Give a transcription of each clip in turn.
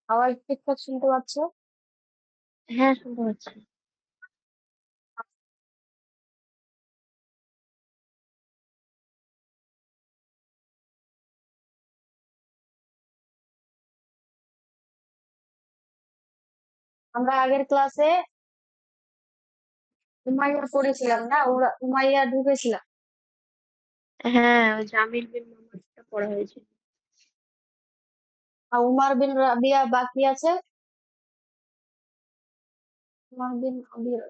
আওয়াজ ঠিকঠাক শুনতে পাচ্ছ? হ্যাঁ, শুনতে পাচ্ছি। আমরা আগের ক্লাসে উমাইয়া পড়েছিলাম না, ওরা উমাইয়া ঢুকেছিলাম। হ্যাঁ, ওই জামিল বিন মোহাম্মদটা পড়া হয়েছে। আর উমার বিন রাবিয়া বাকি আছে। উমার বিন রাবিয়া,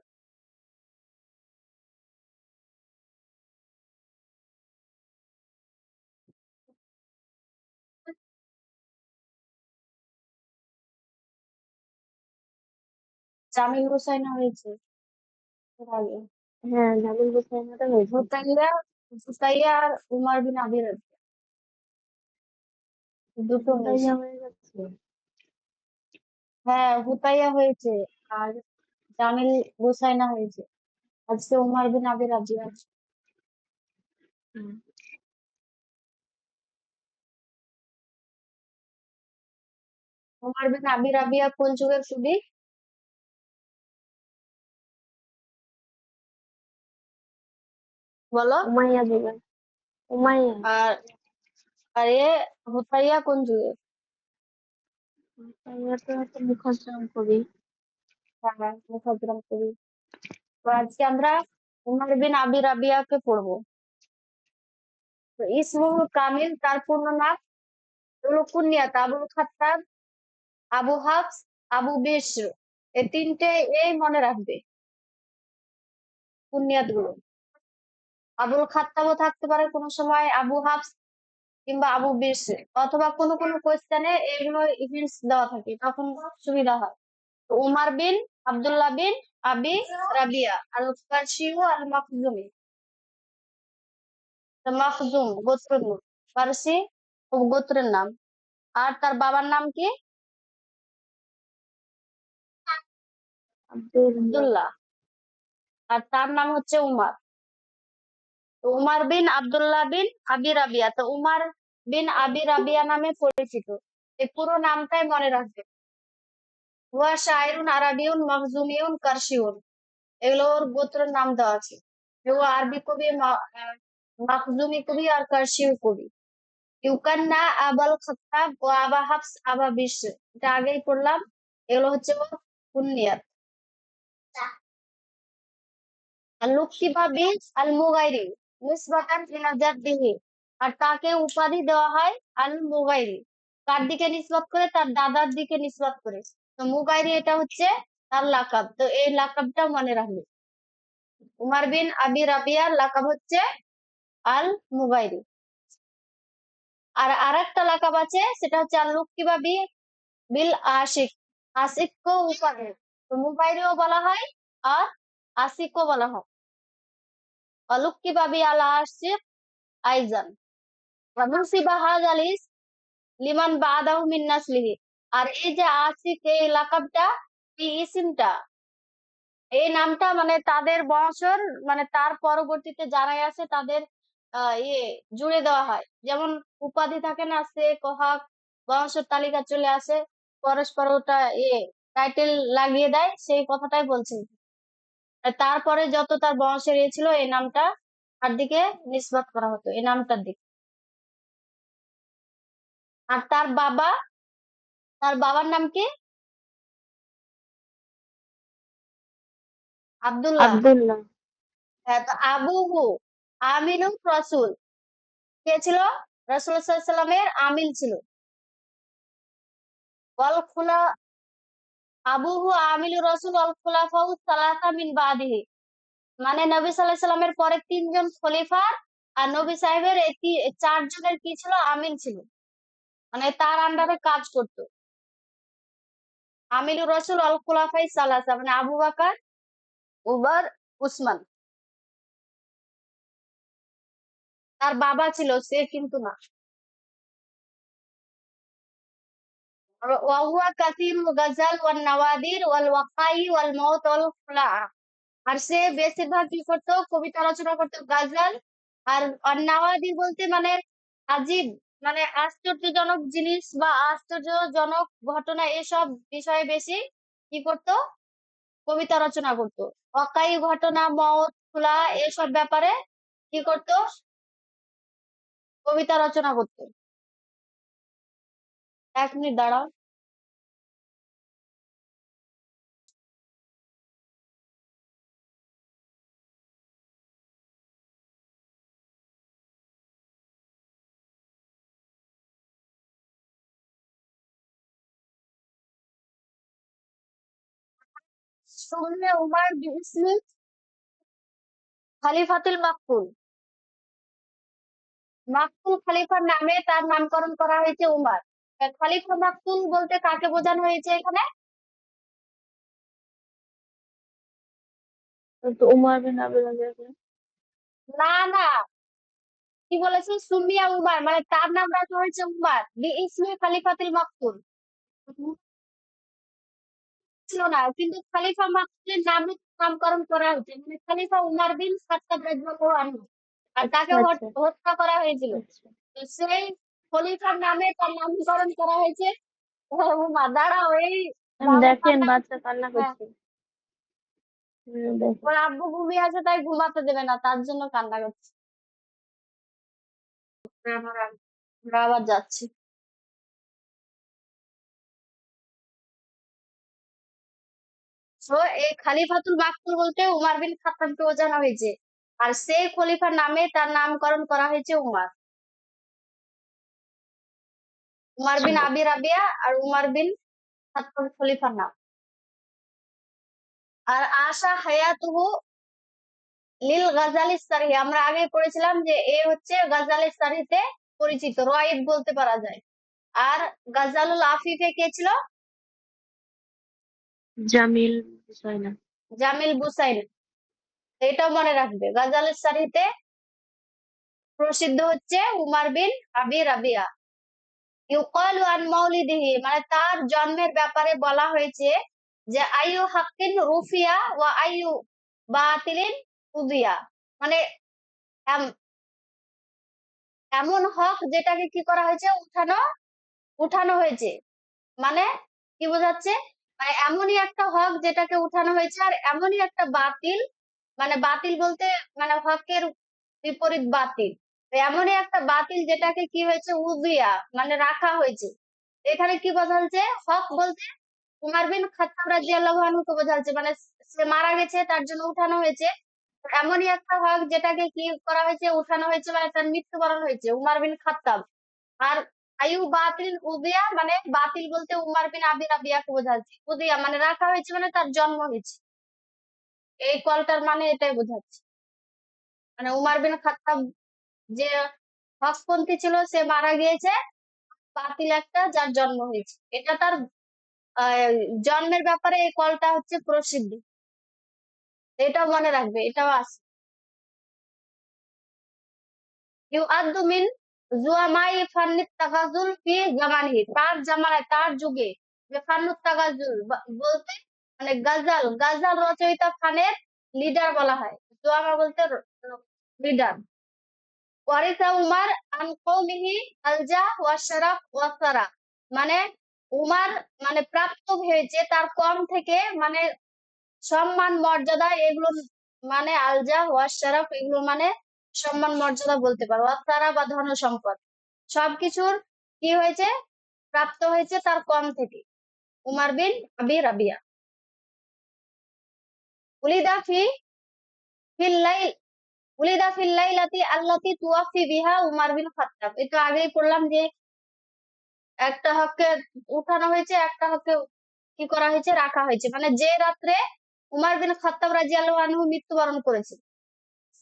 জামিল হোসাইনা হয়েছে এর আগে। হ্যাঁ, জামিল হোসাইনাটা হয়েছে। হুতাইয়া, হুতাইয়া আর উমার বিন আবি রাবিয়া দুটো হয়েছে। হুতাইয়া হয়ে যাচ্ছে। হ্যাঁ, হুতাইয়া হয়েছে আর জামিল হোসাইনা হয়েছে। আজকে উমার বিন আবি রাবিয়া আছে। হুম। উমার বিন আবি রাবিয়া কোন যুগের কবি বলো? উমাইয়া যুগের। উমাইয়া। আর আর এ হুতাইয়া কোন যুগের? হুতাইয়া তো হচ্ছে মুখজ্জম কবি। হ্যাঁ, মুফাজ্জল কবি। তো আজকে আমরা উমর বিন আবি রাবিয়াকে পড়বো। তো ইসমুল কামিল, তার পূর্ণ নাম হলো কুনিয়াত আবুল খাত্তাব, আবু হাফস, আবু বিশর। এই তিনটে এই মনে রাখবে কুনিয়াত গুলো। আবুল খাত্তাবও থাকতে পারে কোনো সময়, আবু হাফস কিংবা আবু বিশর, অথবা কোনো কোনো কোয়েশ্চেনে এগুলো ইভেন্টস দেওয়া থাকে, তখন সুবিধা হয়। তো উমার বিন আব্দুল্লাহ বিন আবি রাবিয়া আর কারশিউ আল মাখজুমি। মাখজুম গোত্রের নাম, ফার্সি গোত্রের নাম। আর তার বাবার নাম কি? আব্দুল্লাহ। আব্দুল্লাহ। আর তার নাম হচ্ছে উমার। তো উমার বিন আব্দুল্লাহ বিন আবি রাবিয়া, তো উমার বিন আবি রাবিয়া নামে পরিচিত। এই পুরো নামটাই মনে রাখবে। হুয়া শায়রুন আরাবিউন মখজুমিউন কারশিউন, এগুলো ওর গোত্রের নাম দেওয়া আছে। ও আরবি কবি, মখজুমি কবি আর কারশিউ কবি। ইউকান্না আবাল খাত্তাব ও আবা হাফস আবা বিশর, এটা আগেই পড়লাম। এগুলো হচ্ছে ওর কুনিয়াত। আর লুকসিবা বিন আল মুগাইরি নিসবাতান ইলা জাদ্দিহি, আর তাকে উপাধি দেওয়া হয় আল মুগাইরি। কার দিকে নিসবত করে? তার দাদার দিকে নিসবত করে। তো মুগাইরি এটা হচ্ছে তার লাকাব, তো এই লাকাবটা মনে রাখবে। উমার বিন আবি রাবিয়ার লাকাব হচ্ছে আল মুগাইরি। আর আরেকটা লাকাব আছে, সেটা হচ্ছে আল লুকসিবা বিল আশিক, আশিককেও উপাধি। তো মুগাইরিও বলা হয় আর আশিকও বলা হয়। অলুক্কিবা বি আল আশিক আইজান, ওয়ানুসিবা হাযাল ইসম লিমান বা'দাহু মিন নাসলিহি। আর এই যে আশিক এই লাকাবটা, এই ইসিমটা, এই নামটা মানে তাদের বংশর, মানে তার পরবর্তীতে যারাই আছে তাদের ইয়ে জুড়ে দেওয়া হয়। যেমন উপাধি থাকে না, সে কোহাক, বংশের তালিকা চলে আসে, পরস্পর ওটা ইয়ে টাইটেল লাগিয়ে দেয়, সেই কথাটাই বলছি। আর তারপরে যত তার বংশের ইয়ে ছিল, এই নামটা তার দিকে নিসবত করা হতো, এই নামটার দিকে। আর তার বাবার নাম কি? আব্দুল্লাহ। আব্দুল্লাহ। হ্যাঁ, তো আবুহু আমিনুর রাসূল, কে ছিল? রাসূল সাল্লাল্লাহু আলাইহি সাল্লামের আমিল ছিল। ওয়াল খুলা আবুহু আমিলুর রাসূল ওয়াল খুলাফাউ সালাসা মিন বাদিহি, মানে নবী সাল্লাল্লাহু আলাইহি সাল্লামের পরে তিনজন খলিফা আর নবী সাহেবের এই চারজনের কি ছিল? আমিল ছিল, মানে তার আন্ডারে কাজ করতো। আমিলুর রাসূল ওয়াল খুলাফাই সালাসা মানে আবু বকর, উমর, উসমান। তার বাবা ছিল, সে কিন্তু না। ওয়াহুয়া কাসিরুল গাজাল ওয়ান নাওয়াদির ওয়াল ওয়াকাই ওয়াল মাউত ওয়াল ফুলা। আর সে বেশিরভাগ কি করতো? কবিতা রচনা করতো, গাজাল আর নাওয়াদির বলতে মানে আজিব মানে আশ্চর্যজনক জিনিস বা আশ্চর্যজনক ঘটনা এসব বিষয়ে বেশি কি করতো, কবিতা রচনা করতো। অকাই ঘটনা, মত খোলা এসব ব্যাপারে কি করতো, কবিতা রচনা করতো। 1 মিনিট দাঁড়াও। সুন্নে উমার বিসমি খালিফাতুল মাকতুল। মাকতুল খলিফার নামে তার নামকরণ করা হয়েছে উমার। খলিফা মাকতুল বলতে কাকে বোঝানো হয়েছে এখানে? তো উমর বিন আবদুল আজিজ। না না, কি বলেছে, সুমিয়া উমার মানে তার নাম রাখা হয়েছে উমার বি ইসমি খালিফাতুল মাকতুল। ছিল না, কিন্তু খলিফা মাকতুলের নামে নামকরণ করা হয়েছে, মানে খলিফা উমার বিন খাত্তাব রাদিয়াল্লাহু আনহু। আর আচ্ছা তাকে আচ্ছা হত্যা করা হয়েছিল। আচ্ছা। তো সেই খলিফার নামে তার নামকরণ করা হয়েছে উমার। দাঁড়াও, এই বাবু দেখেন কান্না বাচ্চা করছে। কান্না হ্যাঁ, করছে। দেখেন। ওর আব্বু ঘুমিয়ে আছে তাই ঘুমাতে দেবে না, তার জন্য কান্না করছে। আমার আমরা আবার যাচ্ছি। তো এই খালিফাতুল মাকতুল বলতে উমার বিন খাত্তাবকে বোঝানো হয়েছে। আর সেই খলিফার নামে তার নামকরণ করা হয়েছে উমার। উমার বিন আবি রাবিয়া আর উমার বিন খাত্তাব খলিফার নাম। আর আশা হায়াতুহু লিল গাজালিস সারিহ, আমরা আগে পড়েছিলাম যে এ হচ্ছে গাজালিস সারিতে পরিচিত, রয়েদ বলতে পারা যায়। আর গাজালুল আফিফে কে ছিল? জামিল হুসাইনা। জামিল বুসাইন। এটাও মনে রাখবে, গাজালিস সারিতে প্রসিদ্ধ হচ্ছে উমার বিন আবি রাবিয়া। ইউকালু আন মাউলিদিহি, মানে তার জন্মের ব্যাপারে বলা হয়েছে যে আইয়ু হাক্কিন রুফিয়া ওয়া আইয়ু বাতিলিন উদিয়া, মানে এমন হক যেটাকে কি করা হয়েছে, উঠানো উঠানো হয়েছে। মানে কি বোঝাচ্ছে, মানে এমনই একটা হক যেটাকে উঠানো হয়েছে, আর এমনই একটা বাতিল, মানে বাতিল বলতে মানে হকের বিপরীত বাতিল। তো এমনই একটা বাতিল যেটাকে কি হয়েছে, উজিয়া মানে রাখা হয়েছে। এখানে কি বোঝাচ্ছে, হক বলতে উমার বিন খাত্তাব রাদিয়াল্লাহু আনহুকে বোঝাচ্ছে, মানে সে মারা গেছে তার জন্য উঠানো হয়েছে। এমনই একটা হক যেটাকে কি করা হয়েছে, উঠানো হয়েছে, মানে তার মৃত্যুবরণ হয়েছে উমার বিন খাত্তাব। আর আয়ু বাতিল উদিয়া, মানে বাতিল বলতে উমার বিন আবি রাবিয়াকে বোঝাচ্ছে। উদিয়া মানে রাখা হয়েছে, মানে তার জন্ম হয়েছে। এই কলটার মানে এটাই বোঝাচ্ছে, মানে উমার বিন খাত্তাব যে হকপন্থী ছিল সে মারা গিয়েছে, বাতিল একটা যার জন্ম হয়েছে, এটা তার আহ, জন্মের ব্যাপারে এই কলটা হচ্ছে প্রসিদ্ধ। এটাও মনে রাখবে, এটাও আছে। ইউআদ্দু মিন জুয়ামাই ফান্নিত তাগাজুল ফি জামানিহি, তার জামানায় তার যুগে যে ফান্নুত তাগাজুল বলতে মানে গাজাল, গাজাল রচয়িতা ফানের লিডার বলা হয়। জুয়ামা বলতে লিডার। ওয়ারিসা উমার আন কওমিহি আলজা ওয়া শারাফ ওয়া সারা, মানে উমার মানে প্রাপ্ত হয়েছে তার কম থেকে, মানে সম্মান মর্যাদা এগুলো, মানে আলজা ওয়া শারাফ এগুলো মানে সম্মান মর্যাদা বলতে পারো, ওয়াসারা বা ধন সম্পদ সবকিছুর কি হয়েছে, প্রাপ্ত হয়েছে তার কম থেকে। উমার বিন আবি রাবিয়া উলিদা ফি ফিল লাইল উলিদা ফিল লাইলাতি আল্লাতি তুওয়াফি বিহা উমার বিন খাত্তাব। এটা আগেই পড়লাম যে একটা হককে উঠানো হয়েছে, একটা হককে কি করা হয়েছে, রাখা হয়েছে, মানে যে রাত্রে উমার বিন খাত্তাব রাদিয়াল্লাহু আনহু মৃত্যুবরণ করেছে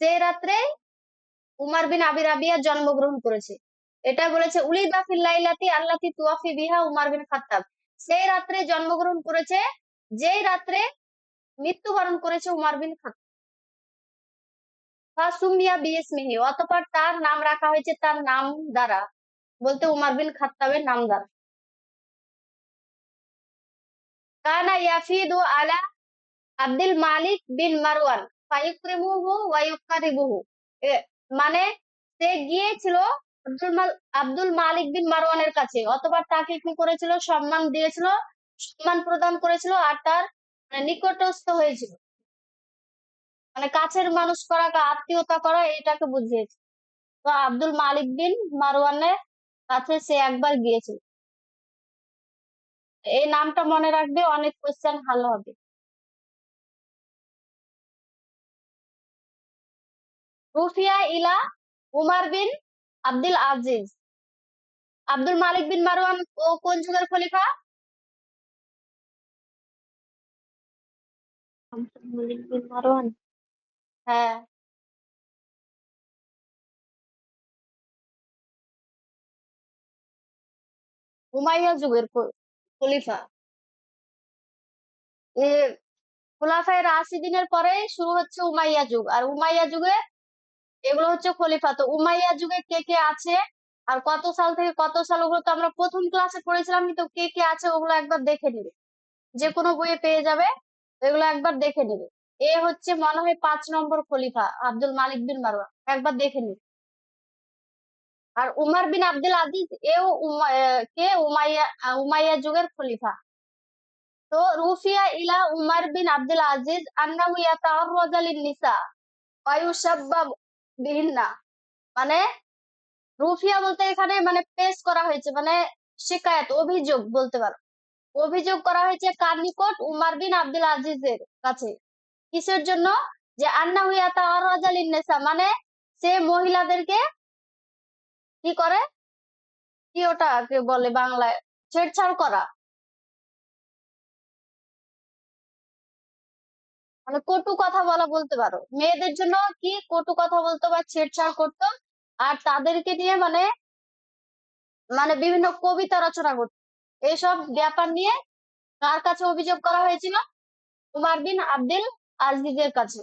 সেই রাত্রে উমার বিন আবি রাবিয়া জন্মগ্রহণ করেছে। এটা বলেছে উলিদা ফিল লাইলাতি আল্লাতি তুওয়াফি বিহা উমার বিন খাত্তাব, সেই রাত্রে জন্মগ্রহণ করেছে যেই রাত্রে মৃত্যুবরণ করেছে উমার বিন খাত্তাব। ফাসুমিয়া বিইসমিহি, অতঃপর তার নাম রাখা হয়েছে তার নাম দ্বারা, বলতে উমার বিন খাত্তাবের নাম দ্বারা। কানা ইয়াফিদু আলা আব্দুল মালিক বিন মারওয়ান ফায়ুকরিমুহু ওয়া ইউকারিবুহু, মানে সে গিয়েছিল আব্দুল মালিক বিন মারওয়ানের কাছে, অথবা তাকে কি করেছিল, সম্মান দিয়েছিল, সম্মান প্রদান করেছিল, আর তার নিকটস্থ হয়েছিল, মানে কাছের মানুষ করা, আত্মীয়তা করা, এটাকে বুঝিয়েছে। তো আব্দুল মালিক বিন মারওয়ানের কাছে সে একবার গিয়েছিল। এই নামটা মনে রাখবে, অনেক কোশ্চেন ভালো হবে। রুফিয়া ইলা উমার বিন আব্দুল আজিজ। আব্দুল মালিক বিন মারওয়ান ও কোন যুগের খলিফা? আব্দুল মালিক বিন মারওয়ান। হ্যাঁ, উমাইয়া যুগের খলিফা। এ খোলাফায়ে রাশিদিনের পরে শুরু হচ্ছে উমাইয়া যুগ, আর উমাইয়া যুগে এগুলো হচ্ছে খলিফা। তো উমাইয়া যুগে কে কে আছে আর কত সাল থেকে কত সাল, ওগুলো তো আমরা প্রথম ক্লাসে পড়েছিলাম, কিন্তু কে কে আছে ওগুলো একবার দেখে নিবে, যে কোনো বইয়ে পেয়ে যাবে, এগুলো একবার দেখে নিবে। এ হচ্ছে মনে হয় 5 নম্বর খলিফা আব্দুল মালিক বিন মারওয়ান, একবার দেখে নিবে। আর উমর বিন আব্দুল আজিজ এও কে উমাইয়া যুগের খলিফা। তো রুফিয়া ইলা উমর বিন আব্দুল আজিজ আন্নাহু ইয়াতাআররাজু লিন-নিসা ওয়া ইউসাব্বাব বিহিন্না, মানে রুফিয়া বলতে এখানে মানে পেশ করা হয়েছে, মানে শিকায়ত, অভিযোগ বলতে পারো। অভিযোগ করা হয়েছে কার নিকট? উমর বিন আব্দুল আজিজের কাছে। কিসের জন্য? যে আন্নাহু ইয়াতাআররাজু লিন-নিসা, মানে সে মহিলাদেরকে কি করে, কি ওটাকে বলে বাংলায়, ছেড়ছাড় করা, মানে কটু কথা বলা বলতে পারো। মেয়েদের জন্য কি কটু কথা বলতো বা ছেড়ছাড় করতো, আর তাদেরকে নিয়ে মানে মানে বিভিন্ন কবিতা রচনা করতো। এইসব ব্যাপার নিয়ে কার কাছে অভিযোগ করা হয়েছিল? উমার বিন আব্দুল আজিজের কাছে।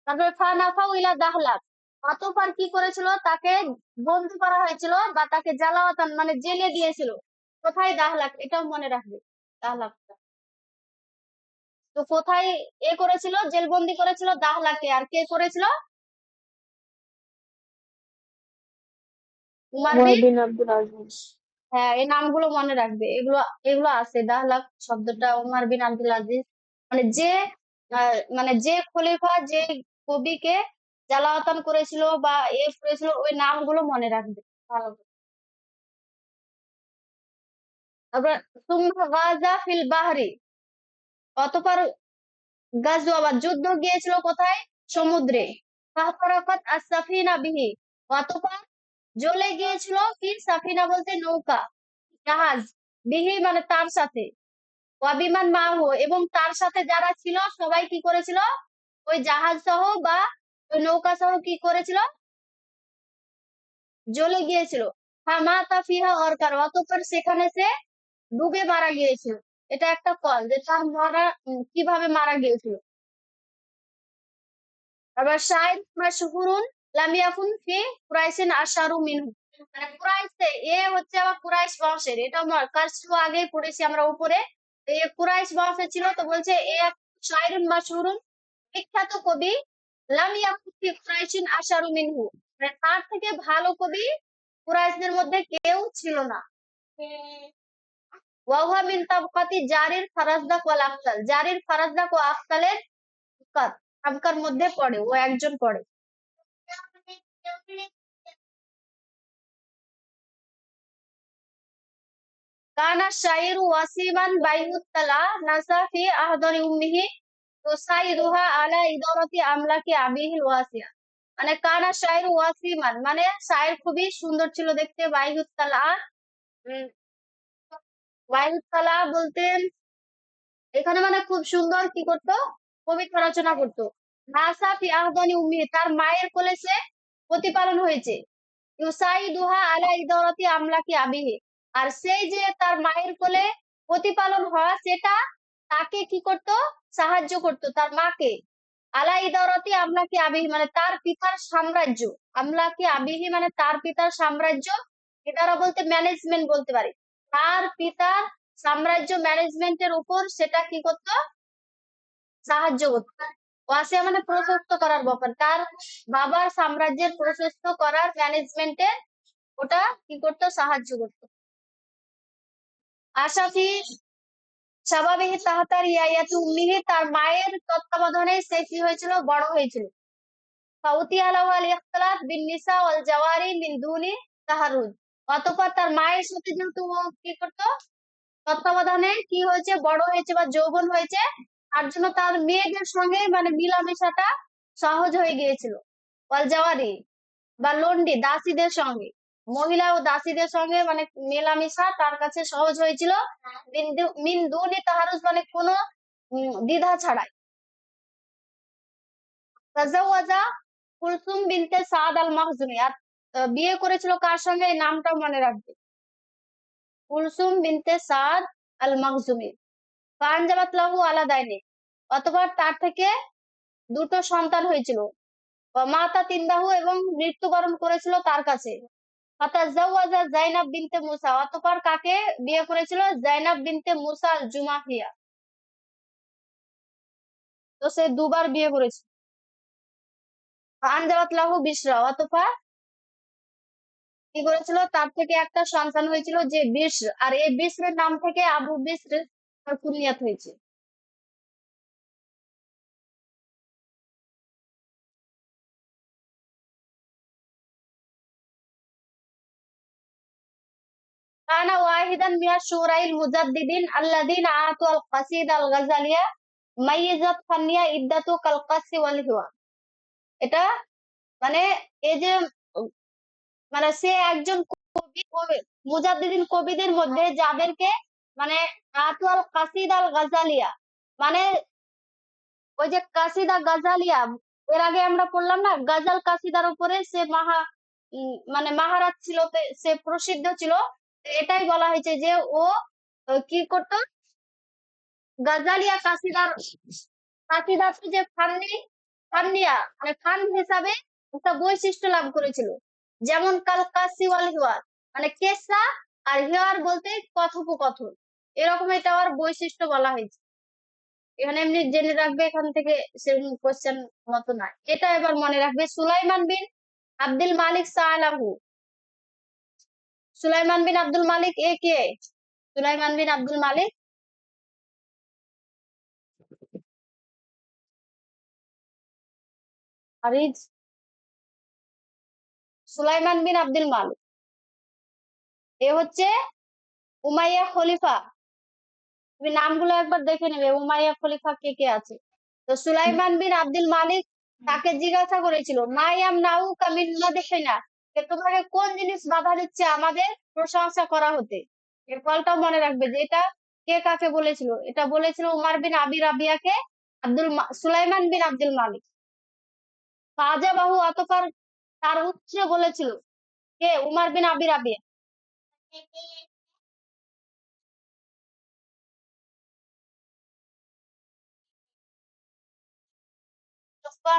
তারপরে ফানাফাউ ইলা দাহলাক, অতঃপর কি করেছিল, তাকে বন্দি করা হয়েছিল বা তাকে জালাওয়াতান মানে জেলে দিয়েছিল। কোথায়? দাহলাক, এটাও মনে রাখবে, দাহলাক। তো কোথায় করেছিল, জেলবন্দি করেছিল? দাহলাকে। আর কে করেছিল? উমার উমর বিন। বিন আব্দুল আজিজ। হ্যাঁ, এই নামগুলো মনে রাখবে, এগুলো এগুলো আছে। দাহলাক শব্দটা উমার বিন আব্দুল আজিজ, মানে যে মানে যে খলিফা, যে কবিকে জালাওয়াতান করেছিল বা করেছিল, ওই নামগুলো মনে রাখবে ভালো করে। তারপর সুম্মা গাজা ফিল বাহরি, অতঃপর গাজওয়া বা যুদ্ধ গিয়েছিল কোথায়? সমুদ্রে। ফাহতারাকাত আস-সাফিনা বিহি, অতঃপর জ্বলে গিয়েছিল কি? সাফিনা বলতে নৌকা, জাহাজ, বিহি মানে তার সাথে, ওয়াবিমান মাহু এবং তার সাথে যারা ছিল সবাই কি করেছিল? ওই জাহাজ সহ বা ওই নৌকা সহ কি করেছিল? জ্বলে গিয়েছিল। ফামাতা ফিহা অরকার, অতঃপর সেখানে সে ডুবে মারা গিয়েছিল। এটা একটা কল যে তার মারা কিভাবে মারা গিয়েছিল। আবার শাইর মাশহুরুন লাম ইয়াকুন ফি কুরাইশিন আশারু মিনহু, মানে কুরাইশে হচ্ছে আবার কুরাইশ বংশের, এটা আমরা কালসু আগে পড়েছি আমরা উপরে। কুরাইশ বংশে ছিল, তো বলছে এক শায়রুন মাশহুরুন, বিখ্যাত কবি, লাম ইয়াকুন ফি কুরাইশিন আশারু মিনহু, মানে তার থেকে ভালো কবি কুরাইশদের মধ্যে কেউ ছিল না। ওয়া হুয়া মিন তাবকাতি জারির ফারাজদাক ওয়াল আফতাল, জারির ফারাজদাক ও আফতালের তাবকার মধ্যে পড়ে, ও একজন পড়ে। কানা শাইরু ওয়াসিমান বাইহুত্তালা নাসা ফি আহদারি উম্মিহি তুসাইরুহা আলা ইদারাতি আমলাকি আবিহিল ওয়াসিয়া, মানে কানা শাইরু ওয়াসিমান, মানে শায়ের খুবই সুন্দর ছিল দেখতে। বাইহুত্তালা, উম, বাইহুত্তালা বলতে এখানে মানে খুব সুন্দর কি করতো, কবিতা রচনা করতো। নাসা ফি আহদানি উম্মিহি, তার মায়ের কোলে সে প্রতিপালন হয়েছে। ইউসাইদুহা আলা ইদারাতি আমলাকি আবিহি, আর সেই যে তার মায়ের কোলে প্রতিপালন হওয়া, সেটা তাকে কি করত? সাহায্য করত, তার মাকে। আলা ইদারাতি আমলাকি আবিহি, মানে তার পিতার সাম্রাজ্য। আমলাকি আবিহি মানে তার পিতার সাম্রাজ্য, ইদারা বলতে ম্যানেজমেন্ট বলতে পারি। তার পিতার সাম্রাজ্য ম্যানেজমেন্টের উপর সেটা কি করত? সাহায্য করত। ওয়াসিয়া মানে প্রশস্ত করার ব্যাপার, তার বাবার সাম্রাজ্যের প্রশস্ত করার ম্যানেজমেন্টের ওটা কি করতো, সাহায্য করতো। আশাফি স্বাভাবিক তাহাতার ইয়াইয়াতু উম্মিহি, তার মায়ের তত্ত্বাবধানে সে কি হয়েছিল, বড় হয়েছিল। ফাউতি আলাহু আল ইখতিলাত বিন নিসা ওয়াল জাওয়ারি মিন দুনি তাহারুজ, অতঃপর তার মায়ের সাথে যেহেতু ও কি করতো, তত্ত্বাবধানে কি হয়েছে, বড় হয়েছে বা যৌবন হয়েছে, তার জন্য তার মেয়েদের সঙ্গে মানে মিলামেশাটা সহজ হয়ে গিয়েছিল। ওয়াল জাওয়ারি বা লন্ডি দাসীদের সঙ্গে, মহিলা ও দাসীদের সঙ্গে মানে মেলামেশা তার কাছে সহজ হয়েছিল। মিন দুনি তাহারুজ মানে কোনো দ্বিধা ছাড়াই। তাজাওয়াজা কুলসুম বিনতে সাদ আল মাখজুমি, আর বিয়ে করেছিল কার সঙ্গে, এই নামটাও মনে রাখবে, কুলসুম বিনতে সাদ আল মাখজুমি। ফানজাবাত লাহু আলা দাইনি, অতঃপর তার থেকে দুটো সন্তান হয়েছিল। মাতা তিনদাহু, এবং মৃত্যুবরণ করেছিল তার কাছে। ফাতাজাওয়াজা জাইনাব বিনতে মুসা, অতঃপর কাকে বিয়ে করেছিল, জাইনাব বিনতে মুসা আল জুমাহিয়া। তো সে দুবার বিয়ে করেছে। ফানজাবাত লাহু বিশরা, অতঃপর কি করেছিল, তার থেকে একটা সন্তান হয়েছিল যে বিশর, আর এই বিশরের নাম থেকে আবু বিশর তার কুনিয়াত হয়েছে। কানা ওয়াহিদান মিয়া শুরাইল মুজাদ্দিদিন আল্লাযীনা আতু আল কাসিদ আল গাজালিয়া মাইয়াজাত ফান্নিয়া ইদ্দাতু কাল কাসি ওয়াল হিওয়া। এটা মানে এই যে মানে সে একজন কবি, মুজাদ্দিদিন কবিদের মধ্যে যাদেরকে মানে আতু আল কাসিদ আল গাজালিয়া, মানে ওই যে কাসিদা গাজালিয়া, এর আগে আমরা পড়লাম না, গাজাল কাসিদার উপরে সে মানে মাহারাত ছিল, সে প্রসিদ্ধ ছিল। এটাই বলা হয়েছে যে ও কি করতো, গাজালিয়া কাসিদার কাসিদার যে ফান্নিয়া মানে ফান হিসাবে একটা বৈশিষ্ট্য লাভ করেছিল। যেমন কাল কাসি ওয়াল হিওয়ার, মানে কেসা, আর হিওয়ার বলতে কথোপকথন, এরকম এটা আর বৈশিষ্ট্য বলা হয়েছে। এখানে এমনি জেনে রাখবে, এখান থেকে সেরকম কোশ্চেন মতো না। এটা এবার মনে রাখবে, সুলাইমান বিন আব্দুল মালিক সালাহু। সুলাইমান বিন আব্দুল মালিক এ কে, সুলাইমান বিন আব্দুল মালিক আরিজ, সুলাইমান বিন আব্দুল মালিক এ হচ্ছে উমাইয়া খলিফা। তুমি নামগুলো একবার দেখে নেবে, উমাইয়া খলিফা কে কে আছে। তো সুলাইমান বিন আব্দুল মালিক তাকে জিজ্ঞাসা করেছিল, মাইয়াম নাউ কামিন দেখে না, যে তোমাকে কোন জিনিস বাধা দিচ্ছে আমাদের প্রশংসা করা হতে। এর ফলটাও মনে রাখবে যে এটা কে কাকে বলেছিল, এটা বলেছিল উমার বিন আবি রাবিয়াকে সুলাইমান বিন আব্দুল মালিক। ফাজা বাহু, অতঃপর তার উত্তরে বলেছিল কে, উমার বিন আবি রাবিয়া।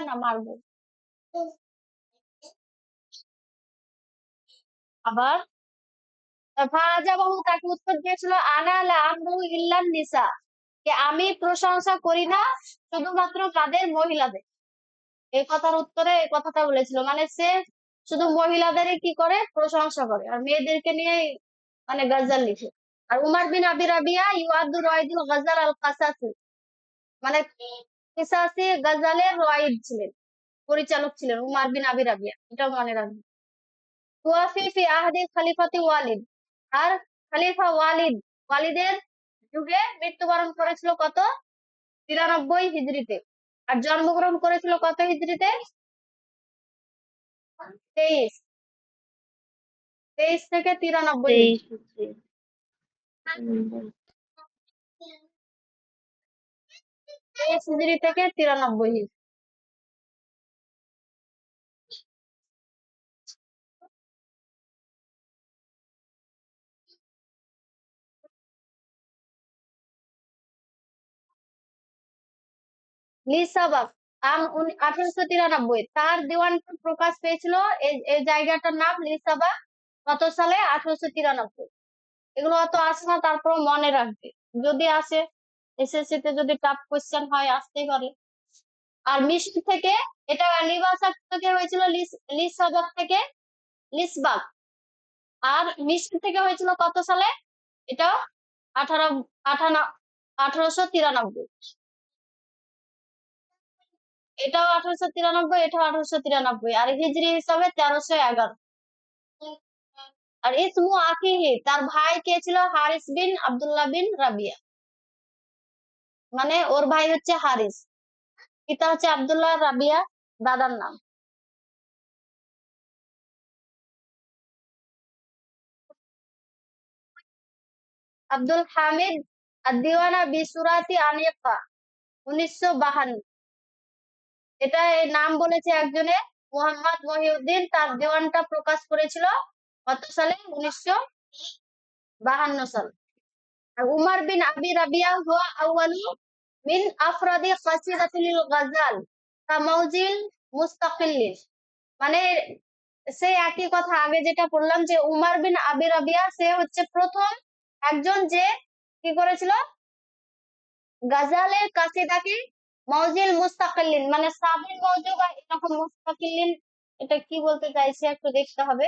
না মারবো। আবার ফাজাবাহু, তাকে উত্তর দিয়েছিল আনা লা আমরু ইল্লান নিসা, যে আমি প্রশংসা করি না শুধুমাত্র কাদের, মহিলাদের। এই কথার উত্তরে এই কথাটা বলেছিল, মানে সে শুধু মহিলাদেরই কি করে, প্রশংসা করে, আর মেয়েদেরকে নিয়ে মানে গজল লিখে। আর উমার বিন আবি রাবিয়া ইউআদু রাইদুল গজল আল কাসাসি, মানে কিসাসি গজলের রাইদ ছিলেন, পরিচালক ছিলেন উমার বিন আবি রাবিয়া, এটা মনে রাখবেন। তুয়াফি ফি আহদি খলিফাতি ওয়ালিদ, আর খলিফা ওয়ালিদের যুগে মৃত্যুবরণ করেছিল কত, 93 হিজরিতে। আর জন্মগ্রহণ করেছিল কত হিজরিতে, 23, 23 থেকে 93 23 হিজরি। হচ্ছে। 23 হিজরি থেকে 93 হিজরি। লিসাবাক 1893, তার দেওয়ানটা প্রকাশ পেয়েছিল, এই জায়গাটার নাম লিসাবাক, কত সালে, 1893। এগুলো অত আসে না, তারপর মনে রাখবে, যদি আসে এসএসসি তে যদি টাফ কোশ্চেন হয়, আসতেই পারে। আর মিশর থেকে, এটা লিবাসাক থেকে হয়েছিল, লিসবাক থেকে, লিসবাক আর মিশর থেকে হয়েছিল কত সালে? এটা 1893। এটাও 1893, এটাও 1893, আর হিজরি হিসাবে 1311। আর ইসমু আখিহি, তার ভাই কে ছিল? হারিস বিন আব্দুল্লাহ বিন রাবিয়া, মানে ওর ভাই হচ্ছে হারিস, পিতা হচ্ছে আব্দুল্লাহ, রাবিয়া দাদার নাম। আব্দুল হামিদ আদ-দিওয়ানা বিসুরাতি আনিকা, 1952। এটা এই নাম বলেছে একজনে, মোহাম্মদ মহিউদ্দিন তার দেওয়ানটা প্রকাশ করেছিল কত সালে? 1952 সাল। আর উমর বিন আবি রাবিয়া হুয়া আউয়ালু মিন আফরাদি কাসিদাতিল গাজাল কামাউজিল মুস্তাকিল্লিন, মানে সেই একই কথা আগে যেটা বললাম, যে উমর বিন আবি রাবিয়া সে হচ্ছে প্রথম একজন যে কি করেছিল, গাজালের কাসিদাকে মৌজিল মুস্তাকিল্লিন, মানে সাবিন মৌজু বা এরকম মুস্তাকিল্লিন, এটা কি বলতে চাইছে একটু দেখতে হবে।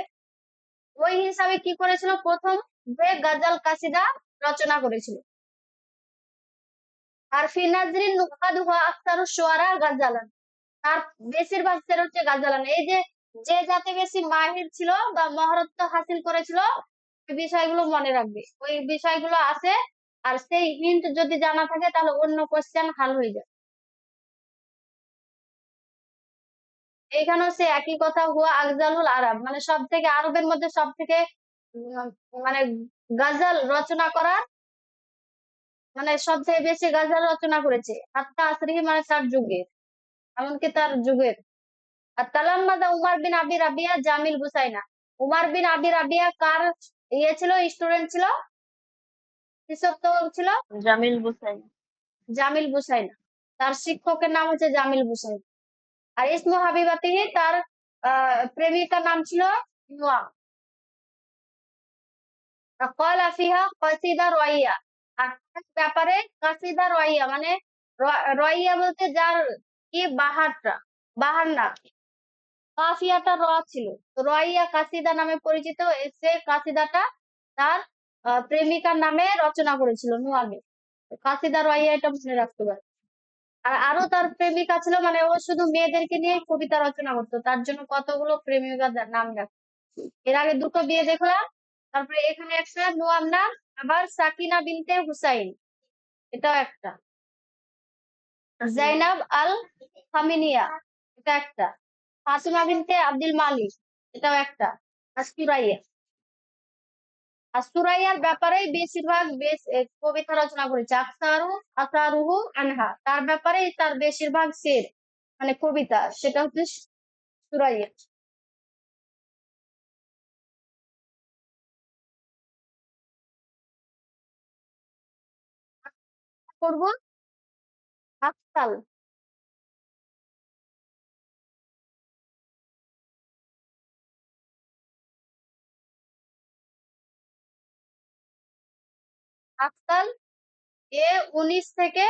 ওই হিসাবে কি করেছিল, প্রথম যে গাজাল কাসিদা রচনা করেছিল। আর ফি নাজরিন নুকাদ হুয়া আকতারুশ শুআরা গাজালান, তার বেশিরভাগ শের হচ্ছে গাজালান। এই যে যে যাতে বেশি মাহির ছিল বা মহারত্ব হাসিল করেছিল, ওই বিষয়গুলো মনে রাখবে, ওই বিষয়গুলো আছে। আর সেই হিন্ট যদি জানা থাকে তাহলে অন্য কোশ্চেন হাল হয়ে যায়। এইখানেও সে একই কথা, হুয়া আফজালুল আরব, মানে সব থেকে আরবের মধ্যে সব থেকে মানে গাজাল রচনা করা, মানে সব থেকে বেশি গাজাল রচনা করেছে হাত্তা আসরিহি, মানে তার যুগের, এমনকি তার যুগের। আর তালাম্মাদা উমার বিন আবি রাবিয়া জামিল বুসাইনা, উমার বিন আবি রাবিয়া কার ইয়ে ছিল, স্টুডেন্ট ছিল, শিষ্যত্ব ছিল? জামিল বুসাইন। জামিল বুসাইনা, তার শিক্ষকের নাম হচ্ছে জামিল বুসাইনা। আর ইসমু হাবিবাতিহি, তার প্রেমিকার নাম ছিল নোয়া। কয়লা ফিহা কসিদা রয়িয়া, আর তার ব্যাপারে কাসিদা রয়িয়া, মানে রয়িয়া বলতে যার কি বাহারটা, বাহার না, কাফিয়াটা ছিল। তো রয়িয়া কাসিদা নামে পরিচিত। সে কাসিদাটা তার প্রেমিকার নামে রচনা করেছিল নুয়াবে। কাসিদা রয়িয়া, এটা মনে রাখতে পারে। আর আরো তার প্রেমিকা ছিল, মানে ও শুধু মেয়েদেরকে নিয়ে কবিতা রচনা করতো, তার জন্য কতগুলো প্রেমিকার নাম রাখ। এর আগে দুটো বিয়ে দেখলাম, তারপরে এখানে একটা নোয়ার নাম, আবার সাকিনা বিনতে হুসাইন, এটাও একটা। জাইনাব আল ফামিনিয়া, এটা একটা। ফাতিমা বিনতে আব্দুল মালিক, এটাও একটা। আর সুরাইয়া, আর সুরাইয়ার ব্যাপারে বেশিরভাগ কবিতা রচনা করেছে। আসারুহু আনহা, তার ব্যাপারে তার বেশিরভাগ শের, মানে কবিতা, সেটা হচ্ছে সুরাইয়া। করবো আফসাল। আফসাল এ 19 থেকে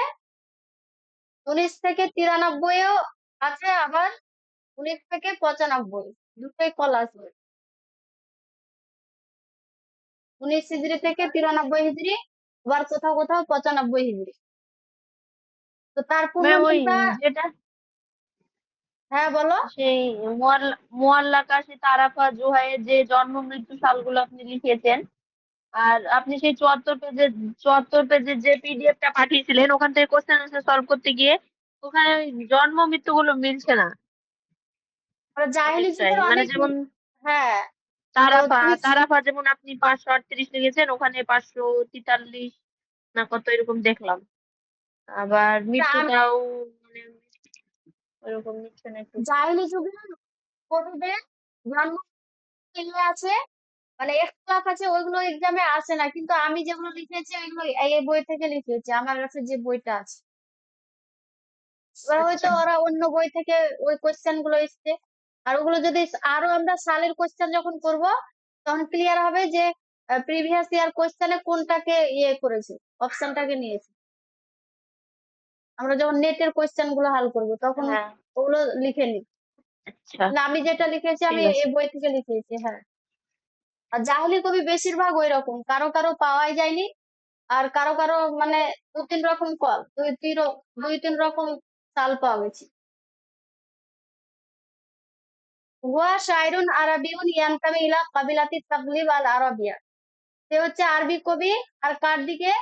93ও আছে, আবার 19 থেকে 95 দুটোই কল আছে। 19 হিজড়ি থেকে 93 হিজড়ি, আবার কোথাও কোথাও 95 হিজড়ি। তো তার পূর্ণ ম্যাম ওই নামটা? যেটা হ্যাঁ বলো। সেই মুয়াল্লা কাশি তারাফা জুহাইয়ের যে জন্ম মৃত্যু সালগুলো আপনি লিখেছেন, আর আপনি সেই 74 পেজের যে পিডিএফটা পাঠিয়েছিলেন, ওখান থেকে কোশ্চেন আনসার সলভ করতে গিয়ে ওখানে ওই জন্ম মৃত্যুগুলো মিলছে না জাহেলি অনেকটাই। যুগের মানে অনেক যেমন হ্যাঁ। তো তারাফা তুমি তারাফা যেমন আপনি 538 লিখেছেন, ওখানে 543 না কত এরকম দেখলাম। আবার আমি মৃত্যুটাও মানে ওরকম নিচ্ছে না একটু একটু। জাহেলি যুগের কবিদের জন্ম ইয়ে আছে, মানে ইখতিলাফ আছে, ওইগুলো এক্সামে আসে না, কিন্তু আমি যেগুলো লিখেছি ওইগুলো এই বই থেকে লিখেছি, আমার কাছে যে বইটা আছে। এবার হয়তো আচ্ছা। ওরা অন্য বই থেকে ওই কোশ্চেন গুলো এসছে। আর ওগুলো যদি আরো আমরা সালের কোশ্চেন যখন করব, তখন ক্লিয়ার হবে যে প্রিভিয়াস ইয়ার কোশ্চেনে কোনটাকে ইয়ে করেছে, অপশনটাকে নিয়েছে। আমরা যখন নেটের কোশ্চেন গুলো হাল করব, তখন হ্যাঁ। ওগুলো লিখে নিই। আচ্ছা। না, আমি যেটা লিখেছি আমি ঠিক আছে। এই বই থেকে লিখেছি, হ্যাঁ। আর জাহেলি কবি বেশিরভাগ ওই রকম, কারো কারো পাওয়াই যায়নি, আর কারো কারো মানে দুই তিন রকম চাল পাওয়া গেছে। হুয়া শায়রুন আরাবিউন ইয়ানতামি ইলা কাবিলাতি তাগলিব আল আরাবিয়া। সে হচ্ছে আরবি কবি, আর কার দিকে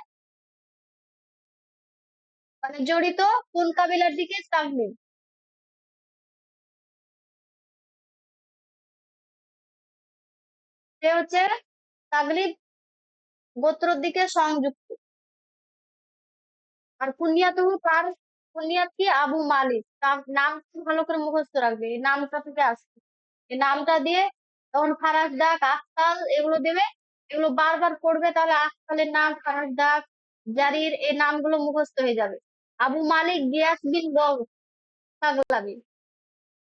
মানে জড়িত, কোন কাবিলার দিকে? তাগলিব। সে হচ্ছে তাগলিব গোত্রর দিকে সংযুক্ত। আর কুনিয়াতুহু, তার কুনিয়াত কি? আবু মালিক। তার নাম খুব ভালো করে মুখস্থ রাখবে, এই নামটা থেকে আসছে। এই নামটা দিয়ে তখন ফারাজ ডাক, আখতাল এগুলো দেবে, এগুলো বারবার পড়বে, তাহলে আখতালের নাম, ফারাজ ডাক, জারির এই নামগুলো মুখস্থ হয়ে যাবে। আবু মালিক গিয়াস বিন তাগলাবি।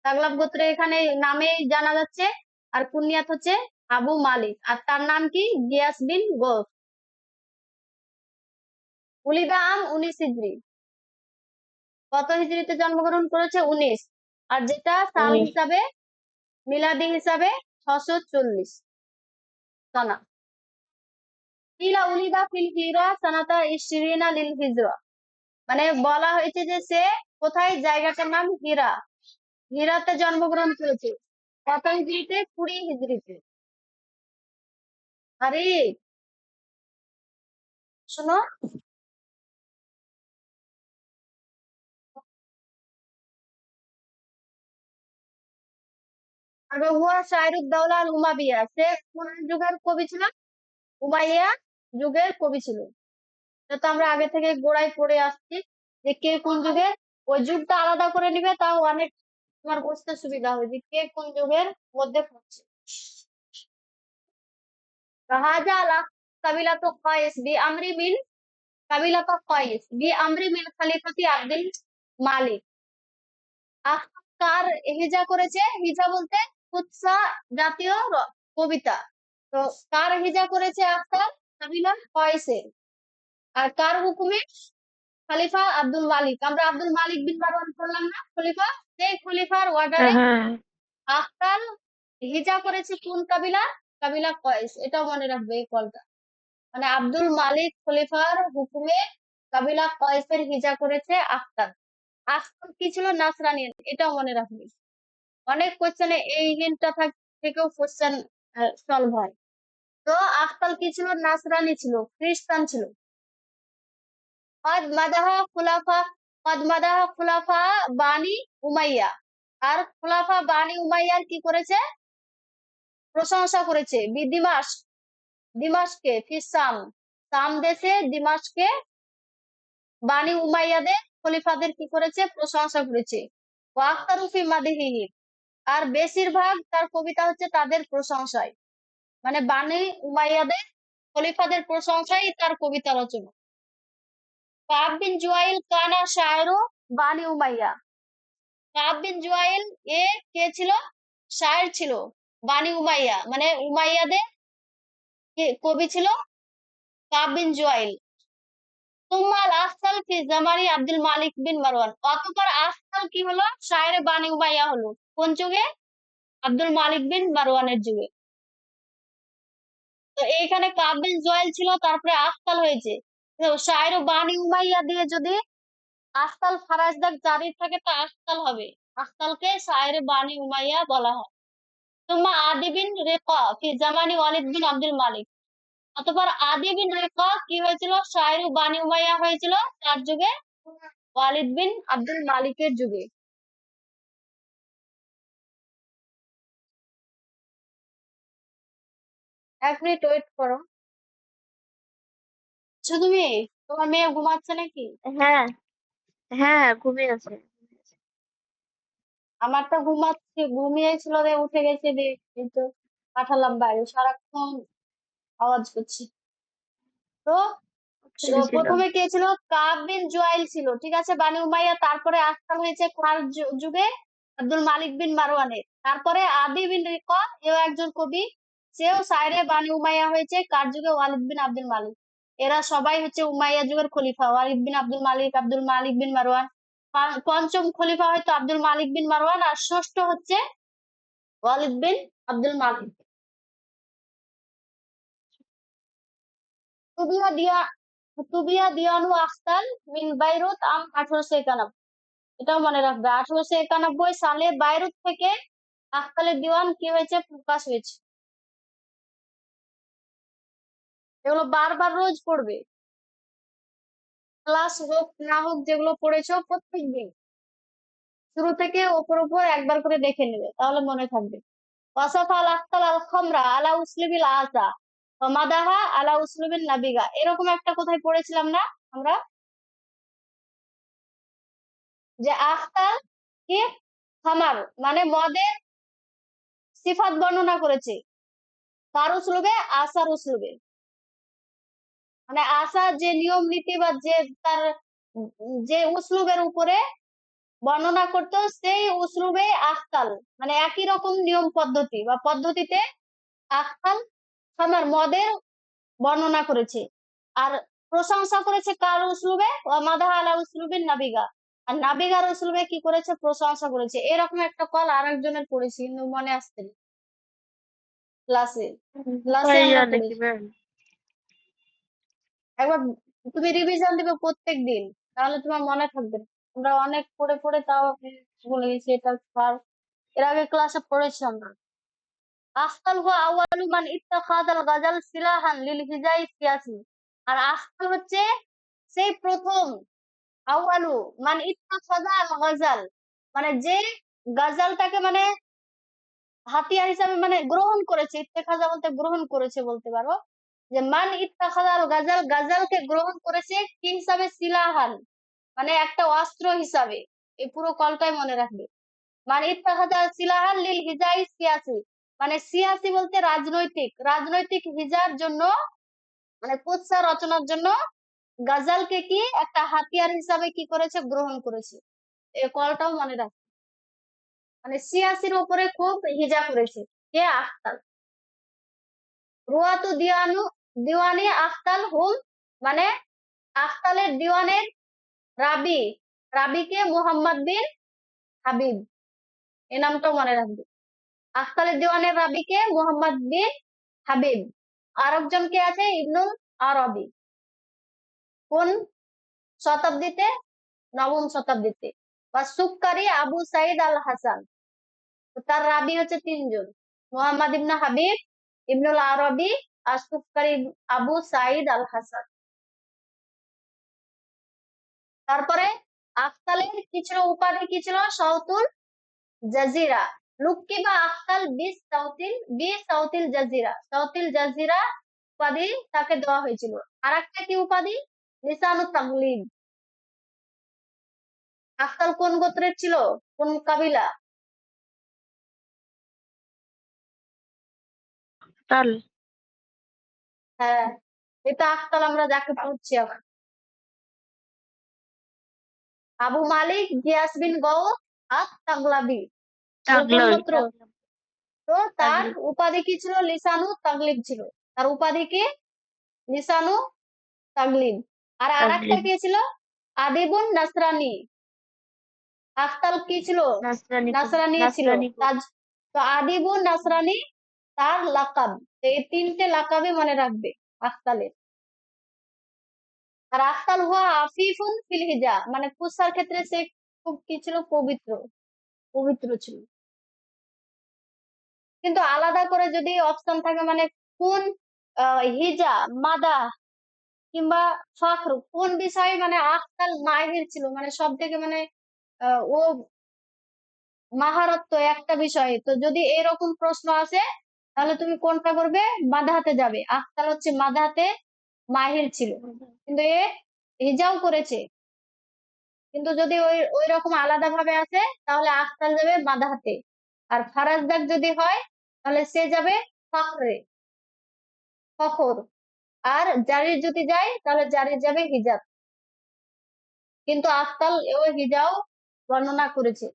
তাগলাব গোত্র এখানে নামেই জানা যাচ্ছে। আর কুনিয়াত হচ্ছে আবু মালিক, আর তার নাম কি? গিয়াস বিন গৌস। উলিদা আম 19 হিজরি। কত হিজরিতে জন্মগ্রহণ করেছে? 19। আর যেটা সাল 19। হিসাবে, মিলাদি হিসাবে 640 সনা। কিলা উলিদা ফিল হিরা সানাতা ইশরিনা লিল হিজরা। মানে বলা হয়েছে যে সে কোথায়, জায়গাটার নাম হীরা, হীরাতে জন্মগ্রহণ করেছে। কত হিজরিতে? 20 হিজরিতে। আরে শোনো, আর হুয়া শায়রুদ্দৌলা আল উমাবিয়া। সে কোন যুগের কবি ছিল? উমাইয়া যুগের কবি ছিল। এটা তো আমরা আগে থেকে গোড়ায় পড়ে আসছি যে কে কোন যুগের। ওই যুগটা আলাদা করে নিবে, তাও অনেক তোমার বুঝতে সুবিধা হবে যে কে কোন যুগের মধ্যে পড়ছে। হাজা আলা কাবিলা তো কয়েস বি আমরি মিন কাবিলা তো কয়েস বি আমরি মিন খলিফাতি আব্দুল মালিক। কার হিজা করেছে? হিজা বলতে কুৎসা জাতীয় কবিতা। তো কার হিজা করেছে? আখতার কাবিলা কয়েসের। আর কার হুকুমে? খলিফা আব্দুল মালিক। আমরা আব্দুল মালিক বিন মারওয়ান করলাম না খলিফা? সেই খলিফার অর্ডারে হ্যাঁ। আখতার হিজা করেছে কোন কাবিলা? কাবিলা কয়েস। এটাও মনে রাখবে এই কলটা। মানে আব্দুল মালিক খলিফার হুকুমে কাবিলা কয়েসের হিজা করেছে আখতার। আখতার কি ছিল? নাসরানি। এটাও মনে রাখবে। অনেক কোশ্চেনে এই হিন্টটা থেকেও কোশ্চেন সলভ হয়। তো আখতার কি ছিল? নাসরানি ছিল, খ্রিস্টান ছিল। কদ মাদাহা খুলাফা কদ মাদাহা খুলাফা বানি উমাইয়া। আর খুলাফা বানি উমাইয়ার কি করেছে? প্রশংসা করেছে। দিমাশকে ফিসাম, সাম দেশে দিমাশকে বানি উমাইয়াদের খলিফাদের কি করেছে? প্রশংসা করেছে। ওয়াক্তারুফি মাদিহিহি। আর বেশিরভাগ তার কবিতা হচ্ছে তাদের প্রশংসায়, মানে বানি উমাইয়াদের খলিফাদের প্রশংসায় তার কবিতা রচনা। কাব বিন জুয়াইল কানা শায়রু বানি উমাইয়া। কাব বিন জুয়াইল এ কে ছিল? শায়ের ছিল। বানি উমাইয়া মানে উমাইয়াদের কবি ছিল কাব বিন জুয়াইল। তুম্মাল আফসাল ফি জামানি আব্দুল মালিক বিন মারওয়ান। অতঃপর আফসাল কি হলো? শায়ের বানি উমাইয়া হলো। কোন যুগে? আব্দুল মালিক বিন মারওয়ানের যুগে। তো এইখানে কাব বিন জুয়াইল ছিল, তারপরে আফসাল হয়েছে। তো শায়ের বানি উমাইয়া দিয়ে যদি আফসাল ফারাজদাক জারি থাকে তা আফসাল হবে। আফসালকে শায়ের বানি উমাইয়া বলা হয়। তুম্মা আদি বিন রেকা ফি জামানি ওয়ালিদ বিন আব্দুল মালিক। অতঃপর আদি বিন রেকা কি হয়েছিল? শায়ের বানি উমাইয়া হয়েছিল তার যুগে, ওয়ালিদ বিন আব্দুল মালিকের যুগে। 1 মিনিট ওয়েট করো। আচ্ছা, তোমার মেয়ে ঘুমাচ্ছে নাকি? হ্যাঁ। হ্যাঁ, ঘুমিয়ে আছে। আমার তো ঘুমাচ্ছে, ঘুমিয়েছিল রে, উঠে গেছে রে, কিন্তু পাঠালাম বাইরে, সারাক্ষণ আওয়াজ করছি। তো খেয়েছিল। প্রথমে কে ছিল? কাব বিন জুয়াইল ছিল, ঠিক আছে, বানি উমাইয়া। তারপরে আস্তাল হয়েছে কার যুগে? আব্দুল মালিক বিন মারওয়ানের। তারপরে আদি বিন রিকা, এও একজন কবি, সেও সাইরে বানি উমাইয়া হয়েছে কার যুগে? ওয়ালিদ বিন আব্দুল মালিক। এরা সবাই হচ্ছে উমাইয়া যুগের খলিফা। ওয়ালিদ বিন আব্দুল মালিক বিন মারওয়ান। পঞ্চম খলিফা হয়তো আব্দুল মালিক বিন মারওয়ান, আর ষষ্ঠ হচ্ছে ওয়ালিদ বিন আব্দুল মালিক। তুবিয়া দিয়া তুবিয়া দিয়ানু আখতার মিন বাইরুত 1891। এটাও মনে রাখবে, 1891 সালে বাইরুত থেকে আখতালের দিওয়ান কি হয়েছে, প্রকাশ হয়েছে। এগুলো বারবার রোজ পড়বে, ক্লাস হোক না হোক, যেগুলো পড়েছো প্রত্যেকদিন শুরু থেকে ওপর উপর একবার করে দেখে নেবে, তাহলে মনে থাকবে। ওয়াসাফা আল আখতাল আল খামরা আলা উসলিবিল আজা মাদাহা আলা উসলিবিল নাবিগা, এরকম একটা কোথায় পড়েছিলাম না আমরা, যে আখতাল কি খামার মানে মদের সিফাত বর্ণনা করেছে, কার উসলুবে, আসার উসলুবে। মানে আসার যে নিয়ম নীতি বা যে তার যে উসলুবের উপরে বর্ণনা করতো, সেই উসলুবে আখতাল, মানে একই রকম নিয়ম পদ্ধতি বা পদ্ধতিতে আখতাল খামার মদের বর্ণনা করেছে। আর প্রশংসা করেছে কার উসলুবে, মাদাহ আলা উসলুবিন নাবিগা, আর নাবিগার উসলুবে কি করেছে, প্রশংসা করেছে। এরকম একটা কল আরেকজনের পড়েছি, কিন্তু মনে আসছে না। ক্লাসে ক্লাসে আমরা ভাইয়া নাকি পড়েছি। ম্যাম? একবার তুমি রিভিশন দিবে প্রত্যেক দিন, তাহলে তোমার মনে থাকবে না। আমরা অনেক পড়ে পড়ে তাও আমি ভুলে গেছি, এটা স্যার এর আগে ক্লাসে পড়েছি আমরা। আখতাল হুয়া আউয়ালু মান ইত্তাখাযাল গাজাল সিলাহান লিল হিজাই সিয়াসি। আর আখতাল হচ্ছে সেই প্রথম, আউয়ালু মান ইত্তাখাযা আল গাজাল, মানে যে গাজালটাকে মানে হাতিয়ার হিসাবে মানে গ্রহণ করেছে, ইত্তেখাযা বলতে গ্রহণ করেছে বলতে পারো, যে মান ইত্তাখাযা আল গাজাল, গাজালকে গ্রহণ করেছে কি হিসাবে, সিলাহান মানে একটা অস্ত্র হিসাবে। এই পুরো কলটাই মনে রাখবে। মানে ইত্তাখাযা সিলাহান লিল হিজাই সিয়াসি, মানে সিয়াসি বলতে রাজনৈতিক, রাজনৈতিক হিজার জন্য, মানে কুৎসা রচনার জন্য গাজালকে কি একটা হাতিয়ার হিসাবে কি করেছে, গ্রহণ করেছে। এই কলটাও মনে রাখ, মানে সিয়াসির উপরে খুব হিজা করেছে কে, আখতাল। রুয়াতু দিওয়ানি আখতাল হুম, মানে আখতালের দিওয়ানের রাবি, রাবিকে মুহাম্মদ বিন হাবিব, এই নামটাও মনে রাখবে। আখতালের দিওয়ানের রাবিকে মুহাম্মদ বিন হাবিব। আরেকজন কে আছে, ইবনুল আরবি। কোন শতাব্দীতে, নবম শতাব্দীতে। বা সুক্কারি আবু সাইদ আল হাসান, তো তার রাবি হচ্ছে তিনজন, মোহাম্মদ ইবনে হাবিব, ইবনুল আরবি, আর সুক্কারি আবু সাইদ আল হাসান। তারপরে আখতালের কি ছিল, উপাধি কি ছিল, সাউতুল জাজিরা। লুকিবা আখতাল বি সাউতিল জাজিরা, সাউতিল জাজিরা উপাধি তাকে দেওয়া হয়েছিল। আর একটা কি উপাধি, লিসানুত তাগলিব। আখতাল কোন গোত্রের ছিল, কোন কাবিলা? তাল। হ্যাঁ, এটা আখতাল আমরা যাকে পড়ছি আবার, আবু মালিক গিয়াস বিন গওস আত তাগলাবি। ও কোন তাগলই গোত্র? তো তার তাগলিব উপাধি কি ছিল, লিসানু তাগলিব ছিল। তার উপাধি কি, লিসানু তাগলিব। আর আরেকটা তাগলিব কি ছিল, আদিবুন নাসরানি। আখতাল কি ছিল, নাসরানি নাসরানি ছিল। নাসরানি তাজ, তো আদিবুন নাসরানি তার লাকাব। তো এই তিনটে লাকাবই মনে রাখবে আখতালের। আর আখতাল হুয়া আফিফুন ফিল হিজা, মানে কুসার ক্ষেত্রে সে খুব কি ছিল, পবিত্র, পবিত্র ছিল। কিন্তু আলাদা করে যদি অপশন থাকে, মানে কোন হিজা, মাদা কিংবা ফখর, কোন বিষয়ে মানে আখতাল মাহির ছিল, মানে সব থেকে মানে ও মাহারত্ব একটা বিষয়ে, তো যদি এরকম প্রশ্ন আসে, তাহলে তুমি কোনটা করবে, মাদাহাতে যাবে। আখতাল হচ্ছে মাদাহাতে মাহির ছিল, কিন্তু এ হিজাও করেছে। কিন্তু যদি ওই ওই রকম আলাদা ভাবে আসে, তাহলে আখতাল যাবে মাদাহাতে। আর ফারাজদাক যদি হয়, তাহলে সে যাবে ফখরে, ফখর। আর জারির যদি যায়, তাহলে জারির যাবে হিজাব। কিন্তু আখতাল ও হিজাও বর্ণনা করেছে।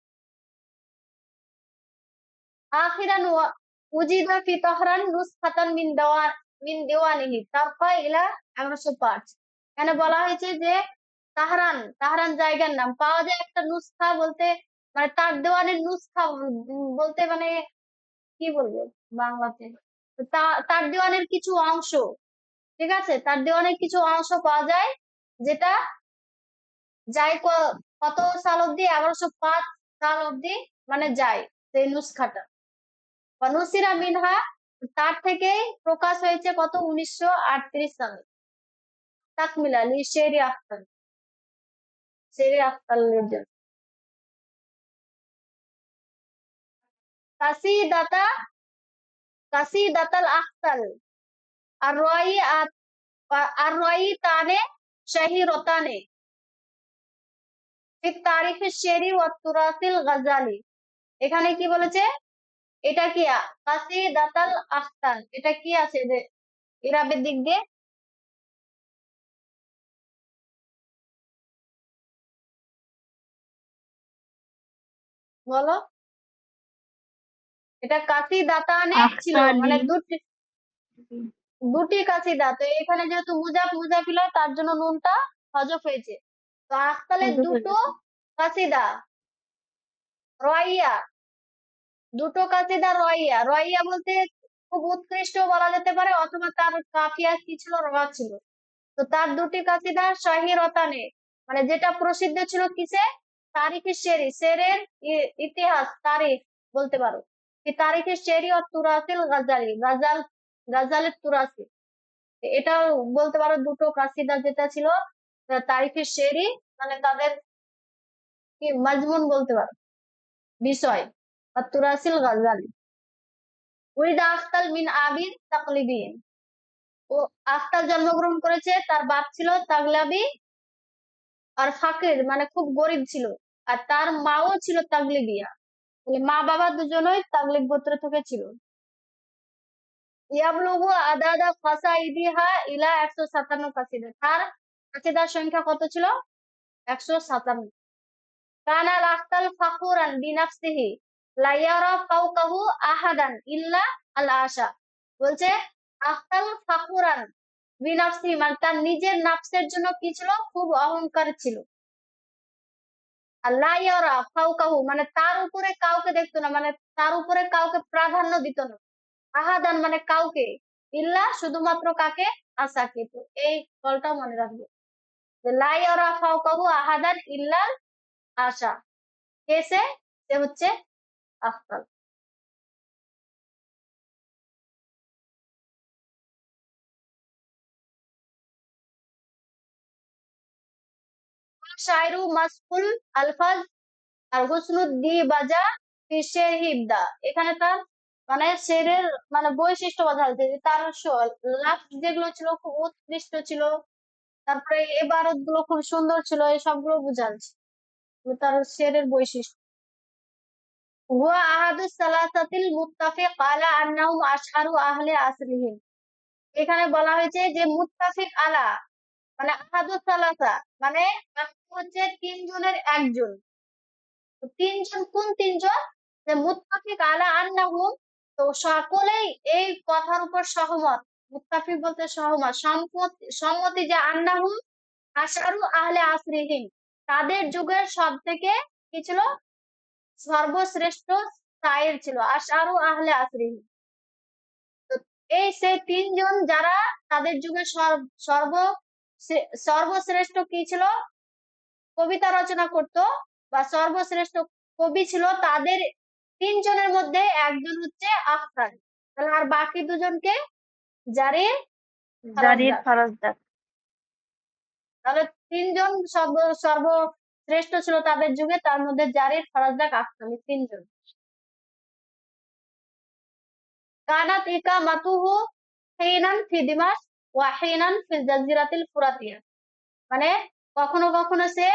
আখিরান উজিবা ফি তাহরান নুসখাতান মিন দিওয়ানিহি তারফা ইলা 1105। এখানে বলা হয়েছে যে তাহরান, তাহরান জায়গার নাম, পাওয়া যায় একটা নুসখা বলতে, মানে তার দেওয়ানের নুসখা বলতে মানে কি বলবো বাংলাতে, তো তার দেওয়ানের কিছু অংশ ঠিক আছে, তার দেওয়ানে কিছু অংশ পাওয়া যায় যেটা যায় কত সাল অব্দি, 1105 সাল অব্দি মানে যায় সেই নুসখাটা। অনুসিরা মিনহা, তার থেকে প্রকাশ হয়েছে কত, 1938 সালে। তাকমিলা লি শেরি আখতার, শেরি আখতারের জন্য। কাসিদাতা, কাসিদাতাল আখতাল আর রয়ি আর রয়ি তানে শাহিরতানে ফি তারিখ শেরি ওয়া তুরাসিল গাজালি। এখানে কি বলেছে, এটা কি কাসিদাতাল আখতাল, এটা কি আছে যে ইরাবের দিক দিয়ে বলো। এটা কাসিদাতানে ছিল, আখতালি। মানে দুটি, দুটি কাসিদা, তো এখানে যেহেতু মুজাফ মুজাফিল হয় তার জন্য নুনটা হজফ হয়েছে। তো আখতালের দুটো কাসিদা, রয়িয়া, দুটো কাসিদা রয়িয়া। রয়িয়া বলতে খুব উৎকৃষ্ট বলা যেতে পারে, অথবা তার কাফিয়া কি ছিল, র ছিল। তো তার দুটি কাসিদা শাহিরতানে, মানে যেটা প্রসিদ্ধ ছিল কিসে, তারিখে শেরি, শেরের ইতিহাস, তারিখ বলতে পারো কি, তারিখে শেরি ও তুরাসিল গাজালি, গাজালের তুরাসি, এটাও বলতে পারো। দুটো কাসিদা যেটা ছিল তারিখে শেরি, মানে তাদের কি মাজমুন বলতে পারো, বিষয়। আর তুরাসিল গাজালি। উইদা আখতাল মিন আবির তাকলিবিন, ও আখতাল জন্মগ্রহণ করেছে, তার বাপ ছিল তাগলাবি আর ফাকির, মানে খুব গরিব ছিল। আর তার মাও ছিল তাগলিবিয়া, মানে মা বাবা দুজনই তাগলিব গোত্র থেকে ছিল। ইয়াবলুগু আদাদা ফাসাইদিহা ইলা 157 কাসিদা, তার কাসিদার সংখ্যা কত ছিল, 157। কানা আখতাল ফাকুরান বিনাফসিহি লা ইয়ারা ফাওকাহু আহাদান ইল্লা আল আশা। বলছে আখতাল ফাকুরান বিনাফসি, মানে তার নিজের নাফসের জন্য কি ছিল, খুব অহংকার ছিল। আল্লাহ ইয়ারা ফাওকাহু, মানে তার উপরে কাউকে দেখতো না, মানে তার উপরে কাউকে প্রাধান্য দিত না। আহাদান মানে কাউকে, ইল্লা শুধুমাত্র কাকে, আশাকে। তো এই ফলটা মনে রাখবে যে লা ইয়ারা ফাওকাহু আহাদান ইল্লা আশা, কেসে, সে হচ্ছে আফতাল। শায়রু মাসফুল আলফাজ আর হুসনুদ্দি বাজা ফিশের হিবদা। এখানে তার মানে শেরের মানে বৈশিষ্ট্য কথা হচ্ছে যে তার লাফ যেগুলো ছিল খুব উৎকৃষ্ট ছিল, তারপরে এবারত গুলো খুব সুন্দর ছিল, এই সবগুলো বোঝাচ্ছে তার শেরের বৈশিষ্ট্য। হুয়া আহাদুস সালাসাতিল মুত্তাফিক আলা আন্নাহুম আশহারু আহলে আসরিহিম। এখানে বলা হয়েছে যে মুত্তাফিক আলা, মানে আহাদুস সালাসা, মানে হচ্ছে তিনজনের একজন। তো তিনজন কোন তিনজন, যে মুত্তাফিক আলা আন্নাহুম, তো সকলেই এই কথার উপর সহমত। মুত্তাফিক বলতে সহমত, সম্মতি যে আন্নাহুম আশারু আহলে আসরিহিম, তাদের যুগের সব থেকে কি ছিল, সর্বশ্রেষ্ঠ শায়ের ছিল আশারু আহলে আসরিহিম। তো এই সেই তিনজন যারা তাদের যুগে সর্ব সর্বশ্রেষ্ঠ কি ছিল, কবিতা রচনা করত বা সর্বশ্রেষ্ঠ কবি ছিল, তাদের তিনজনের মধ্যে একজন হচ্ছে আফরান। তাহলে আর বাকি দুজনকে জারির, জারির ফারাজদার। ফারাজদার। তাহলে তিনজন সর্বশ্রেষ্ঠ ছিল তাদের যুগে, তার মধ্যে জারির, ফারাজদাক, আফরান, এই তিনজন। কানাত ইকামাতুহু হিনান ফি দিমাশক ওয়া হিনান ফিল জাজিরাতিল ফুরাতিয়া, মানে কখনো কখনো সে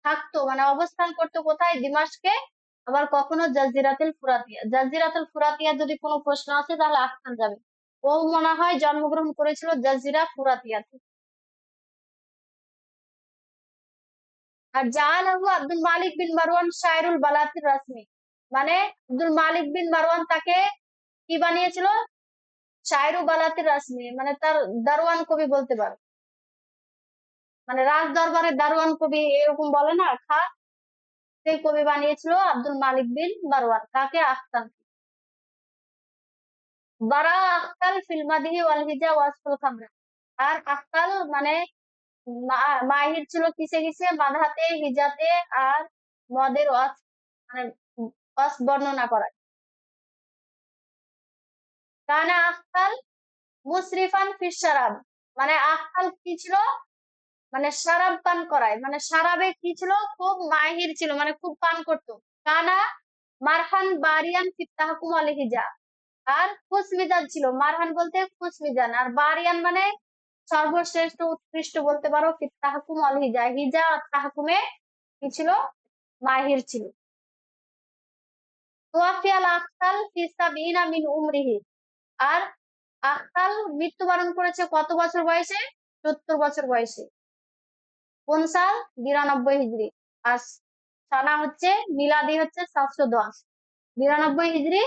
থাকতো, মানে অবস্থান করতো কোথায়, দিমাশকে, আবার কখনো জাজিরাতুল ফুরাতিয়া। জাজিরাতুল ফুরাতিয়া যদি কোনো প্রশ্ন আসে তাহলে আফসান যাবে, ও মনে হয় জন্মগ্রহণ করেছিল জাজিরা ফুরাতিয়াতে। আর জাআলাহু আব্দুল মালিক বিন মারওয়ান শায়রুল বালাতির রাসমি, মানে আব্দুল মালিক বিন মারওয়ান তাকে কি বানিয়েছিল, শায়রু বালাতির রাসমি, মানে তার দারওয়ান কবি বলতে পারো, মানে রাজ দরবারের দারোয়ান কবি এরকম বলে না, খাস, সেই কবি বানিয়েছিল আব্দুল মালিক বিন মারওয়ান, কাকে, আখতার। বারা আখতাল ফিল মাদিহি ওয়াল হিজা ওয়াসফুল খামরা, আর আক্তাল মানে মাহির ছিল কিসে কিসে, মাধাতে, হিজাতে আর মদের মানে বর্ণনা করা। কানা আক্তাল মুসরিফান ফিস শারাব, মানে আক্তাল কি ছিল, মানে শারাব পান করায়, মানে শারাবে কি ছিল, খুব মাহির ছিল, মানে খুব পান করতো। কানা মারহান বারিয়ান ফিত তাহকুম আল হিজা, আর খুশমিজান ছিল, মারহান বলতে খুশমিজান, আর বারিয়ান মানে সর্বশ্রেষ্ঠ উৎকৃষ্ট বলতে পারো, ফিত তাহকুম আল হিজা, হিজা আর তাহকুমে কি ছিল, মাহির ছিল। তোয়াফিয়াল আখতাল ফি সাবিনা মিন উমরিহি, আর আখতাল মৃত্যুবরণ করেছে কত বছর বয়সে, 70 বছর বয়সে। কোন সাল, 92 হিজরি। আর সানা হচ্ছে মিলাদি হচ্ছে 710। 92 হিজরি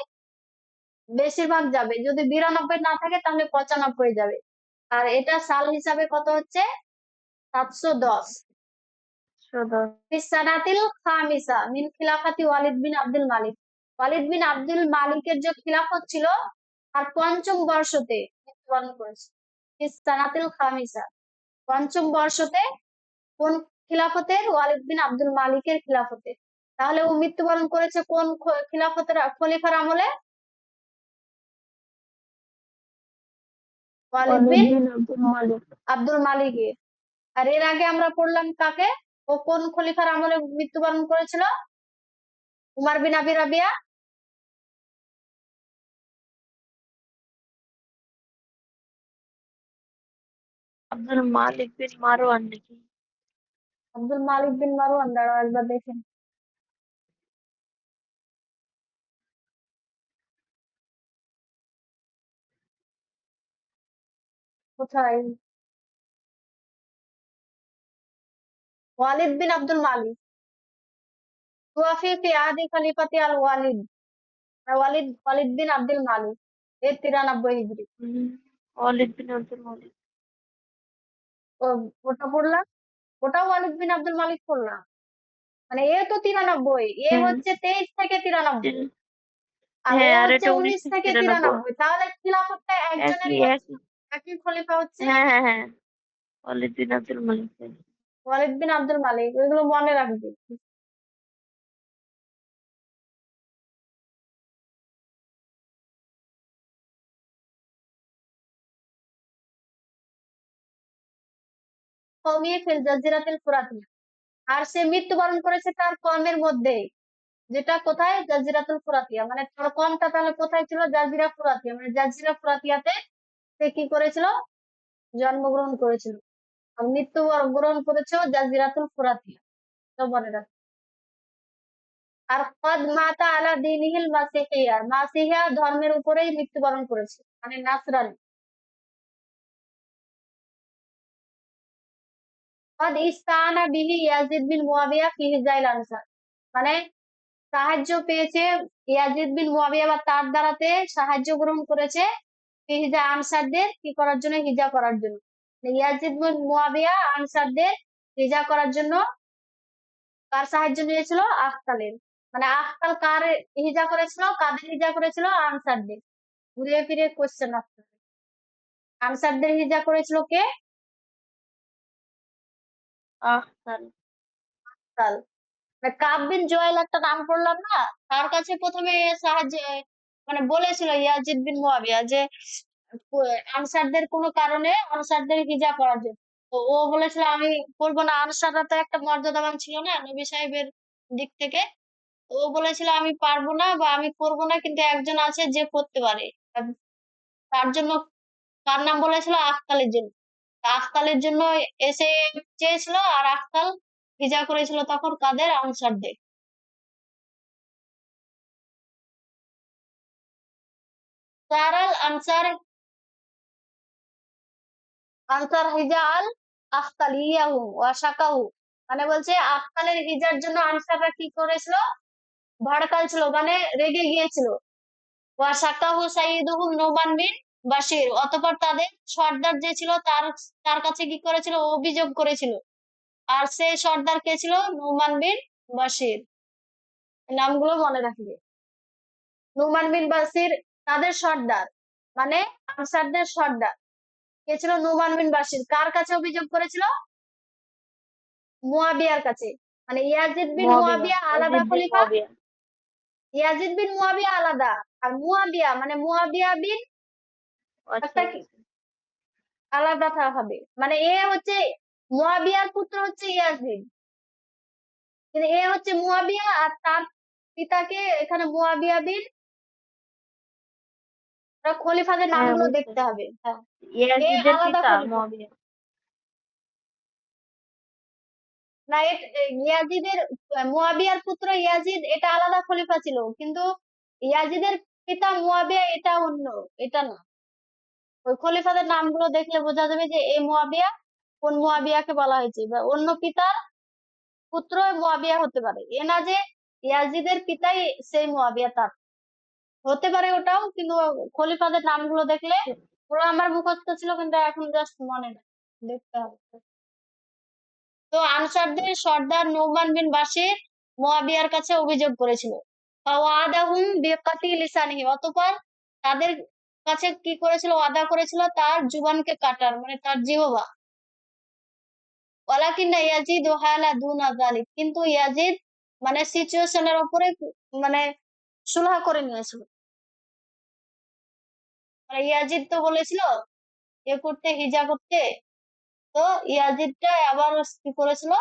বেশিরভাগ যাবে, যদি 92 না থাকে তাহলে 95 যাবে। আর এটা সাল হিসাবে কত হচ্ছে, 710। সদর। ফিসানাতিল খামিসা মিন খিলাফাতি ওয়ালিদ বিন আব্দুল মালিক, ওয়ালিদ বিন আব্দুল মালিকের যে খিলাফত ছিল আর পঞ্চম বর্ষতে মৃত্যুবরণ করেছে। ফিসানাতিল খামিসা, পঞ্চম বর্ষতে, কোন খিলাফতের, ওয়ালিদ বিন আব্দুল মালিকের খিলাফতে। তাহলে ও মৃত্যুবরণ করেছে কোন খিলাফতের, খলিফার আমলে, ওয়ালিদ ওয়ালিদ বিন বিন আব্দুল মালিক। আব্দুল মালিকের। আর এর আগে আমরা পড়লাম কাকে, ও কোন খলিফার আমলে মৃত্যুবরণ করেছিল, উমার বিন আবি রাবিয়া। আব্দুল মালিক বিন মারওয়ান নাকি? আব্দুল মালিক বিন মারওয়ান, দাঁড়াও একবার দেখেন কোথায়। ওয়ালিদ বিন আব্দুল মালিক তুয়াফি ফি আদি খলিফাতি আল ওয়ালিদ, ওয়ালিদ ওয়ালিদ বিন আব্দুল মালিক এর 93 হিজরি। হুম, ওয়ালিদ বিন আব্দুল মালিক। ও, ওটা পড়লাম, ওটাও ওয়ালিদ বিন আব্দুল মালিক পড়লাম। মানে এ তো 93, এ হ্যাঁ। হচ্ছে 23 থেকে 93, আর ও হ্যাঁ, আর হচ্ছে এটা 19 থেকে 1993। 93, তাহলে খিলাফতটা একই একজনেরই হচ্ছে, একই। একই খলিফা হচ্ছে হ্যাঁ হ্যাঁ হ্যাঁ, ওয়ালিদ বিন আব্দুল মালিক। ওয়ালিদ বিন আব্দুল মালিক, ওইগুলো মনে রাখবে। কওমিয়ে ফিল জাজিরাতিল ফুরাতিয়া, আর সে মৃত্যুবরণ করেছে তার কওমের মধ্যে, যেটা কোথায়, জাজিরাতুল ফুরাতিয়া, মানে তার কওমটা তাহলে কোথায় ছিল, জাজিরা ফুরাতিয়া, মানে জাজিরা ফুরাতিয়াতে সে কি করেছিল, জন্মগ্রহণ করেছিল। আর মৃত্যু বরণ করেছে জাজিরাতুল ফুরাতিয়া, তো মনে রাখ। আর কদ মাতা আলা দীনিহিল মাসিহিয়া, মাসিহিয়া ধর্মের উপরেই মৃত্যুবরণ করেছে, মানে নাসরানি। কদ ইস্তাআনা বিহি ইয়াজিদ বিন মুয়াবিয়া ফি হিজাইল আনসার, মানে সাহায্য পেয়েছে ইয়াজিদ বিন মুয়াবিয়া, বা তার দ্বারাতে সাহায্য গ্রহণ করেছে ফি হিজা আনসারদের কি করার জন্য, হিজা করার জন্য। ইয়াজিদ বিন মুয়াবিয়া আনসারদের হিজা করার জন্য কার সাহায্য নিয়েছিল, আখতালের। মানে আখতাল কার হিজা করেছিল, কাদের হিজা করেছিল, আনসারদের। ঘুরে ফিরে কোশ্চেন আসতে পারে। আনসারদের হিজা করেছিল কে, আখতার। আখতাল। কাব বিন জুয়াইল একটা নাম পড়লাম না, তার কাছে প্রথমে সাহায্য, মানে বলেছিল ইয়াজিদ বিন মুয়াবিয়া যে আনসারদের কোনো কারণে আনসারদের হিজা করার জন্য। তো ও বলেছিল আমি করবো না, আনসাররা তো একটা মর্যাদাবান ছিল না নবী সাহেবের দিক থেকে। ও বলেছিল আমি পারবো না বা আমি করবো না, কিন্তু একজন আছে যে করতে পারে। আর তার জন্য তার নাম বলেছিল আখতালের জন্য। তা আখতালের জন্য এসে চেয়েছিল, আর আখতাল হিজা করেছিল তখন কাদের, আনসারদের। সারাল আনসার, আনসার হিজা আল আখতালিয়াহু ওয়া শাকাহু, মানে বলছে আখতালের হিজার জন্য আনসাররা কি করেছিল, ভড়কাল ছিল, মানে রেগে গিয়েছিল। ওয়া শাকাহু সাইয়্যিদুহুম নুমান বিন বাশির, অতঃপর তাদের সর্দার যে ছিল তার তার কাছে কি করেছিল, অভিযোগ করেছিল। আর সেই সর্দার কে ছিল, নুমান বিন বাশির। নামগুলো মনে রাখবে। নুমান বিন বাশির তাদের সর্দার, মানে আনসারদের সর্দার। কে ছিল? নোমান বিন বাশির। কার কাছে অভিযোগ করেছিল? মুয়াবিয়ার কাছে। মানে ইয়াজিদ বিন মুয়াবিয়া, মুয়াবিয়া আলাদা ইয়াজিদ বিন খলিফা, মুয়াবিয়া। ইয়াজিদ বিন মুয়াবিয়া আলাদা, আর মুয়াবিয়া মানে মুয়াবিয়া বিন আচ্ছা একটা কি আচ্ছা। আলাদা হবে। মানে এ হচ্ছে মুয়াবিয়ার পুত্র হচ্ছে ইয়াজিদ, কিন্তু এ হচ্ছে মুয়াবিয়া, আর তার পিতাকে এখানে মুয়াবিয়া বিন, খলিফাদের হ্যাঁ নামগুলো বুঝতে দেখতে পেরেছি। হবে। হ্যাঁ, এ ইয়াজিদের আলাদা পিতা খলিফা মুয়াবিয়া। না। ইয়াজিদের মুয়াবিয়ার পুত্র ইয়াজিদ এটা আলাদা খলিফা ছিল, কিন্তু ইয়াজিদের পিতা মুয়াবিয়া এটা অন্য, এটা না। ওই খলিফাদের নামগুলো দেখলে বোঝা যাবে যে এই মুয়াবিয়া কোন মুয়াবিয়াকে বলা হয়েছে, বা অন্য পিতার পুত্র মুয়াবিয়া হতে পারে, এ না যে ইয়াজিদের পিতাই সেই মুয়াবিয়া। তার হতে পারে ওটাও, কিন্তু খলিফাদের নামগুলো দেখলে পুরো আমার মুখস্থ ছিল, কিন্তু এখন জাস্ট মনে নেই, দেখতে হবে। তো আনসারদের সর্দার নোমান বিন বাশির মুয়াবিয়ার কাছে অভিযোগ করেছিল। ফাওয়াদাহুম বিকাতিল লিসানিহি, অতঃপর তাদের কাছে কি করেছিল? ওয়াদা করেছিল তার জুবানকে কাটার, মানে তার জিহবা। ওয়ালাকিন্না ইয়াজিদ হালা দুনা যালিক, কিন্তু ইয়াজিদ মানে সিচুয়েশনের উপরে মানে সুলহা করে নিয়েছিল। মানে ইয়াজিদ তো বলেছিল এ করতে, হিজা করতে, তো ইয়াজিদটা আবার কি করেছিল?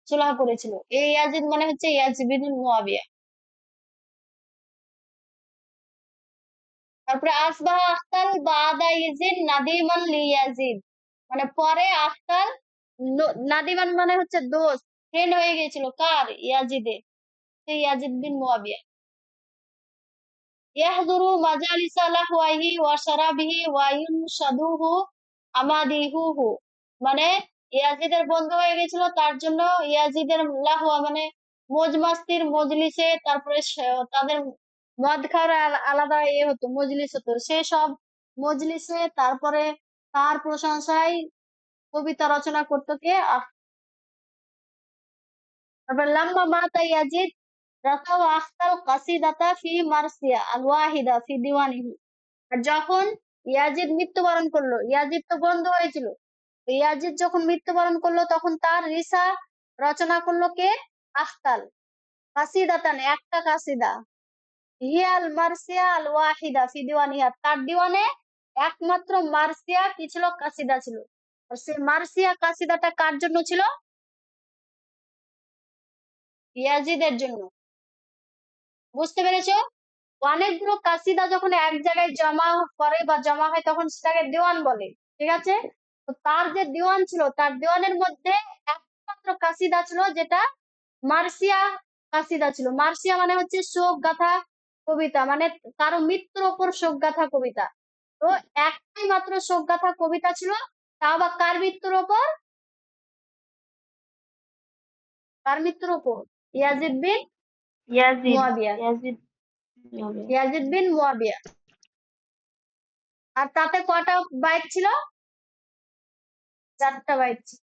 সুলহা করেছিল। এই ইয়াজিদ মানে হচ্ছে ইয়াজিদ বিন মুয়াবিয়া। তারপরে আসবাহ আখতাল বাদা ইয়াজিদ নাদিমান লি ইয়াজিদ, মানে পরে আখতাল নাদিমান মানে হচ্ছে দোস্ত, ফ্রেন্ড হয়ে গিয়েছিল কার? ইয়াজিদের, সেই ইয়াজিদ বিন মুয়াবিয়া। ইয়াহদুরু মাজালিসা লাহওয়াহি ওয়া শারাবিহি ওয়া ইউনশাদুহু আমাদিহুহু, মানে ইয়াজিদের বন্ধু হয়ে গেছিল, তার জন্য ইয়াজিদের লাহওয়া মানে মौज মাস্তির মজলিসে, তারপরে তাদের মদ খাওয়ার আলাদা হতো, মজলিস হতো, সে সব মজলিসে তারপরে তার প্রশংসায় কবিতা রচনা করতো কে? তারপর লাম্মা মাতা ইয়াজিদ রাকাও আখতাল কাসিদাতা ফি মারসিয়া আল ওয়াহিদা ফি দিওয়ানিহি, আর যখন ইয়াজিদ মৃত্যুবরণ করলো, ইয়াজিদ তো বন্ধ হয়েছিল, তো ইয়াজিদ যখন মৃত্যুবরণ করলো তখন তার রিসা রচনা করলো কে? আখতাল। কাসিদাতান একটা কাসিদা, হিয়াল মারসিয়া আল ওয়াহিদা ফি দিওয়ানিহা, তার দিওয়ানে একমাত্র মারসিয়া কি ছিল? কাসিদা ছিল। আর সেই মারসিয়া কাসিদাটা কার জন্য ছিল? ইয়াজিদের জন্য। বুঝতে পেরেছো? অনেকগুলো কাসিদা যখন এক জায়গায় জমা করে বা জমা হয় তখন সেটাকে দেওয়ান বলে, ঠিক আছে? তো তার যে দেওয়ান ছিল, তার দেওয়ানের মধ্যে একমাত্র কাসিদা ছিল যেটা মার্সিয়া কাসিদা ছিল। মার্সিয়া মানে হচ্ছে শোক গাথা কবিতা, মানে কারো মৃত্যুর ওপর শোক গাথা কবিতা। তো একটাই মাত্র শোক গাথা কবিতা ছিল, তা আবার কার মৃত্যুর ওপর? কার মৃত্যুর ওপর? Yazid bin Yazid, Muawiya. Yazid Muawiya. Yazid bin Muawiya. আর তাতে কটা বাইট ছিল? 4টা বাইট ছিল।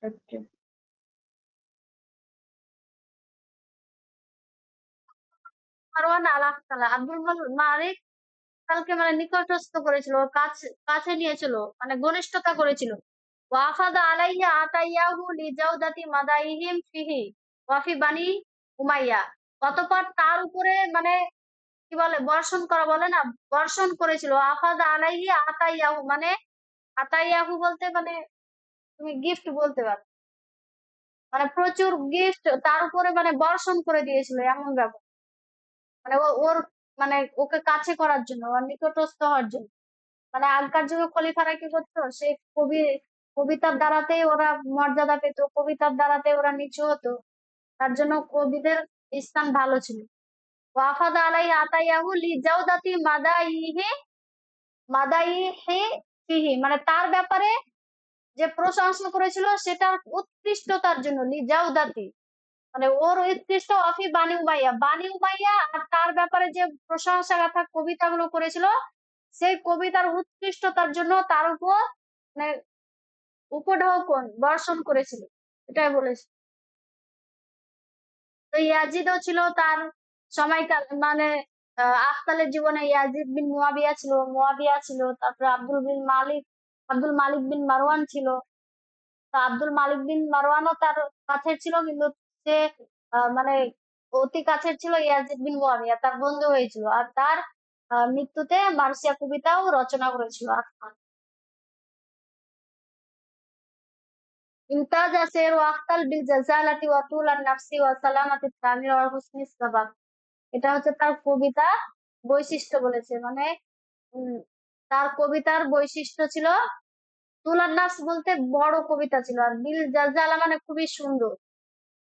আচ্ছা। মারওয়ান আল আখতালা আব্দুল মালিক কালকে মানে নিকটস্থ করেছিল, ওর কাছে কাছে নিয়েছিল, মানে ঘনিষ্ঠতা করেছিল। ওয়াফাদা আলাইয়া আতাইয়াহু লিজাউদাতি মাদাইহিম ফিহি ওয়াফি বানি উমাইয়া, অতঃপর তার উপরে মানে কি বলে, বর্ষণ করা বলে না, বর্ষণ করেছিল। আফাদা আলাইহি আতাইয়াহু, মানে আতাইয়াহু বলতে মানে তুমি গিফট বলতে পারো, মানে প্রচুর গিফট তার উপরে মানে বর্ষণ করে দিয়েছিল, এমন ব্যাপার। মানে ওর মানে ওকে কাছে করার জন্য, ওর নিকটস্থ হওয়ার জন্য। মানে আগকার যুগে খলিফারা কি করতো? সে কবিতার দ্বারাতেই ওরা মর্যাদা পেত, কবিতার দ্বারাতে ওরা নিচু হতো, তার জন্য কবিদের স্থান ভালো ছিল। ওয়াফাদ আলাই আতাইয়াহু লিজাউদাতি মাদাইহি ফিহি, মানে তার ব্যাপারে যে প্রশংসা করেছিল সেটার উৎকৃষ্টতার জন্য, লিজাউদাতি মানে ওর উৎকৃষ্ট অফি বানি উমাইয়া, বানি উমাইয়া, আর তার ব্যাপারে যে প্রশংসা গাথা কবিতাগুলো করেছিল সেই কবিতার উৎকৃষ্টতার জন্য তার উপর মানে উপঢৌকন বর্ষণ করেছিল, এটাই বলেছে। তো ইয়াজিদও ছিল তার সময়কাল, মানে আখতালের জীবনে ইয়াজিদ বিন মুয়াবিয়া ছিল, তারপরে আব্দুল মালিক বিন মারওয়ান ছিল। তো আব্দুল মালিক বিন মারওয়ানও তার কাছের ছিল, কিন্তু সে মানে অতি কাছের ছিল ইয়াজিদ বিন মুয়াবিয়া, তার বন্ধু হয়েছিল। আর তার মৃত্যুতে মার্সিয়া কবিতাও রচনা করেছিল আখতার। ইমতাজ আসের ওয়াক্তাল বিল জাজালাতি ওয়া তুলান নাফসি ওয়া সালামাতি তামির ওয়া হুসনিস সাবাক। এটা হচ্ছে তার কবিতা বৈশিষ্ট্য বলেছে, মানে উম, তার কবিতার বৈশিষ্ট্য ছিল তুলান নাফস বলতে বড় কবিতা ছিল, আর বিল জাজালা মানে খুবই সুন্দর,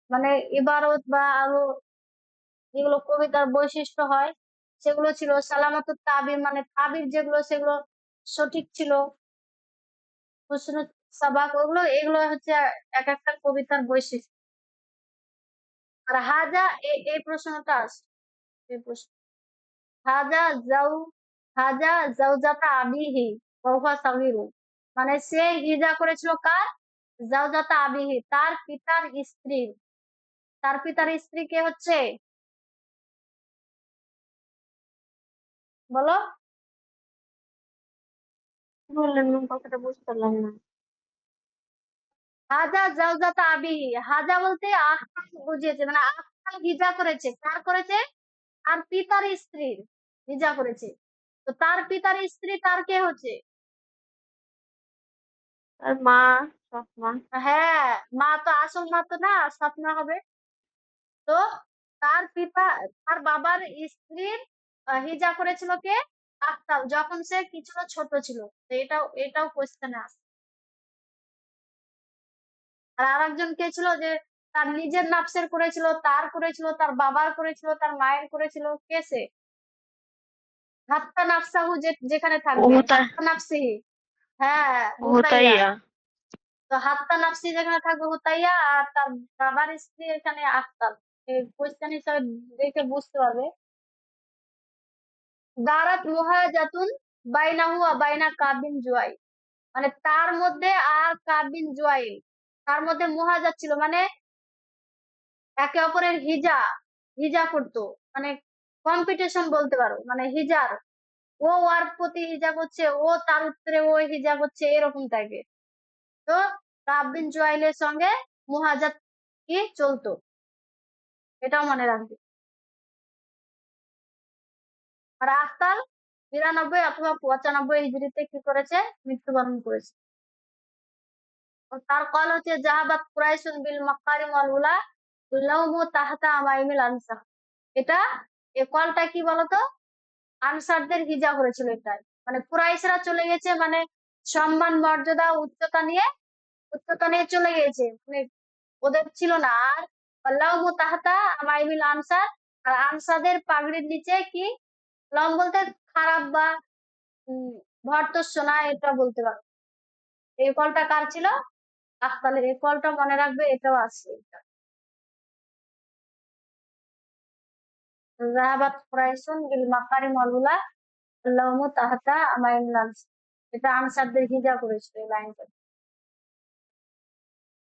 মানে ইবারত বা আরো যেগুলো কবিতার বৈশিষ্ট্য হয় সেগুলো ছিল। সালামাতুত তাবির মানে তাবির যেগুলো সেগুলো সঠিক ছিল। হুসনুল সাবাক ওগুলো, এগুলো হচ্ছে এক একটা কবিতার বৈশিষ্ট্য। আর এই প্রশ্নটা আসে, এই প্রশ্ন হাজা যাও হাজা জাউজাতা আবিহি ওয়া হুয়া সাগীরু, মানে সে হিজা করেছিল কার? জাউজাতা আবিহি, তার পিতার স্ত্রী। তার পিতার স্ত্রী কে হচ্ছে? বলো। কি বললেন ম্যাম, কথাটা বুঝতে পারলাম না। হাজা জাউজাতা আবিহি, হাজা বলতে আখতার বুঝিয়েছে, মানে আখতার হিজা করেছে, কার করেছে? আর পিতার স্ত্রীর হিজা করেছে। তো তার পিতার স্ত্রী তার কে হচ্ছে? আর মা, সৎমা। হ্যাঁ, মা তো আসল মা তো না, স্বপ্না হবে। তো তার পিতা, তার বাবার স্ত্রীর হিজা করেছিল কে? আফতাব, যখন সে কিছুটা ছোট ছিল। তো এটাও কোশ্চেনে আছে। আর আরেকজন কে ছিল যে তার নিজের নাফসের করেছিল, তার করেছিল, তার বাবার করেছিল, তার মায়ের করেছিল, কে সে? হাত্তা নাফসাহু, যেখানে থাকবে ওহুতা হাত্তা নাফসিহি। হ্যাঁ, হুতাইয়া। ওহুতাইয়া। তো হাত্তা নাফসি যেখানে থাকবে হুতাইয়া, আর তার বাবার স্ত্রী এখানে আফতাব। এই কোশ্চেন হিসাবে দেখে বুঝতে পারবে। দারাত মুহাজাতুন বাইনাহু ওয়া বাইনা কাবিন জুয়াই, মানে তার মধ্যে আর কাবিন জুয়াই, তার মধ্যে মুহাজাত ছিল, মানে একে অপরের হিজা হিজা করতো, মানে কম্পিটিশন বলতে পারো, মানে হিজার, ও ওর প্রতি হিজা করছে, ও তার উত্তরে ও হিজা করছে, এরকম টাইপের। তো কাবিন জুয়াইলের সঙ্গে মুহাজাত কি চলতো, এটাও মনে রাখবে। আর আখতার ৯২ অথবা ৯৫ হিজরিতে কি করেছে? মৃত্যুবরণ করেছে। তার কল হচ্ছে জাহাবাত কুরাইশুন বিল মাকারিম ওয়াল উলা লাউমু তাহতা আমাইমিল আনসার। এটা, এই কলটা কি বলতো? আনসারদের হিজা করেছিল এটাই, মানে কুরাইশরা চলে গেছে, মানে সম্মান মর্যাদা উচ্চতা নিয়ে চলে গেছে, মানে ওদের ছিল না আর। লাউমু তাহতা আমাইমিল আনসার, আর আনসারদের পাগড়ির নিচে কি? লম বলতে খারাপ বা উম, ভর্ৎসনা, এটা বলতে পারো। এই কলটা কার ছিল? আফতালের। এই কলটা মনে রাখবে, এটাও আছে। যাহাবাত কুরাইশুন বিল মাকারিম ওয়াল উলা আল্লাহুম্মা তাহাতা আমাইনুল আনসার। এটা আনসারদের হিজা করেছিল এই লাইনটা।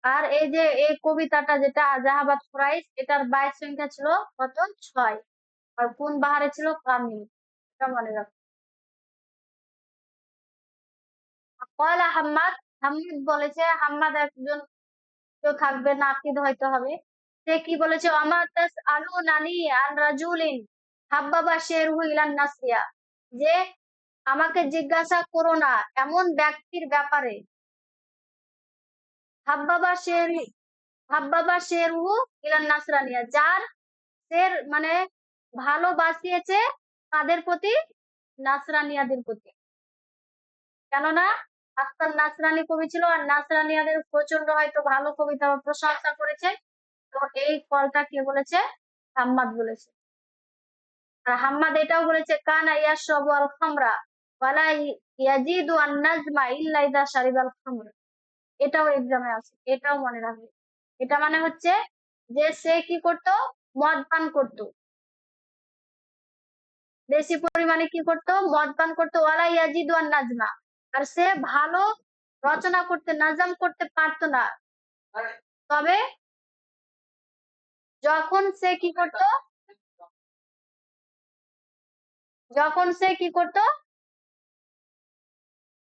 আর এই যে এই কবিতাটা যেটা জাহাবাত কুরাইশ, এটার বাইত সংখ্যা ছিল কত? 6। আর কোন বাহারে ছিল? কামিল। এটা মনে রাখো। কয়লা হাম্মাদ, হাম্মাদ বলেছে, হাম্মাদ একজন কেউ থাকবে, নাকিদ হয়তো হবে। সে কি বলেছে? আমার তাস আলু নানি আন রাজুলিন হাব্বাবা শেরহু ইলান নাসিয়া, যে আমাকে জিজ্ঞাসা করো না এমন ব্যক্তির ব্যাপারে। হাব্বাবা শের হাব্বাবা শেরহু ইলান নাসরানিয়া, যার শের মানে ভালোবাসিয়েছে তাদের প্রতি? নাসরানিয়াদের প্রতি। কেননা আখতার নাসরানি কবি ছিল, আর নাসরানিয়াদের প্রচন্ড হয়তো ভালো কবিতা বা প্রশংসা করেছে। তো এই ফলটা কে বলেছে? হাম্মাদ বলেছে। আর হাম্মাদ এটাও বলেছে কানা ইয়াশরাবু আল খামরা ওয়ালা ইয়াজিদু আন নাজমা ইল্লা ইযা শারিবাল খামর। এটাও এক্সামে আছে, এটাও মনে রাখবে। এটা মানে হচ্ছে যে সে কি করত? মদ পান করত, বেশি পরিমাণে কি করত? মদ পান করতো। ওয়ালা ইয়াজিদু আন নাজমা, আর সে ভালো রচনা করতে, নাজাম করতে পারতো না। তবে যখন সে কি করত? যখন সে কি করতো,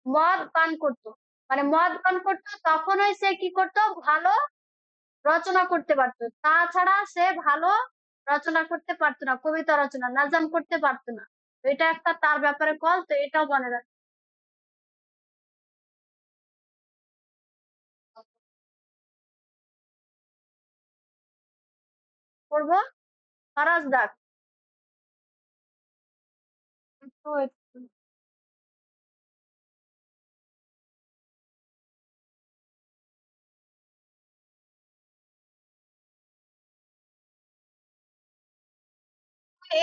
মদ পান করতো, মানে মদ পান করতো তখনই সে কি করতো, ভালো রচনা করতে পারতো। তাছাড়া সে ভালো রচনা করতে পারতো না, কবিতা রচনা নাজাম করতে পারতো না। তো এটা একটা তার ব্যাপারে কল, তো এটাও মনে রাখ করবো। ফারাজদাক। তো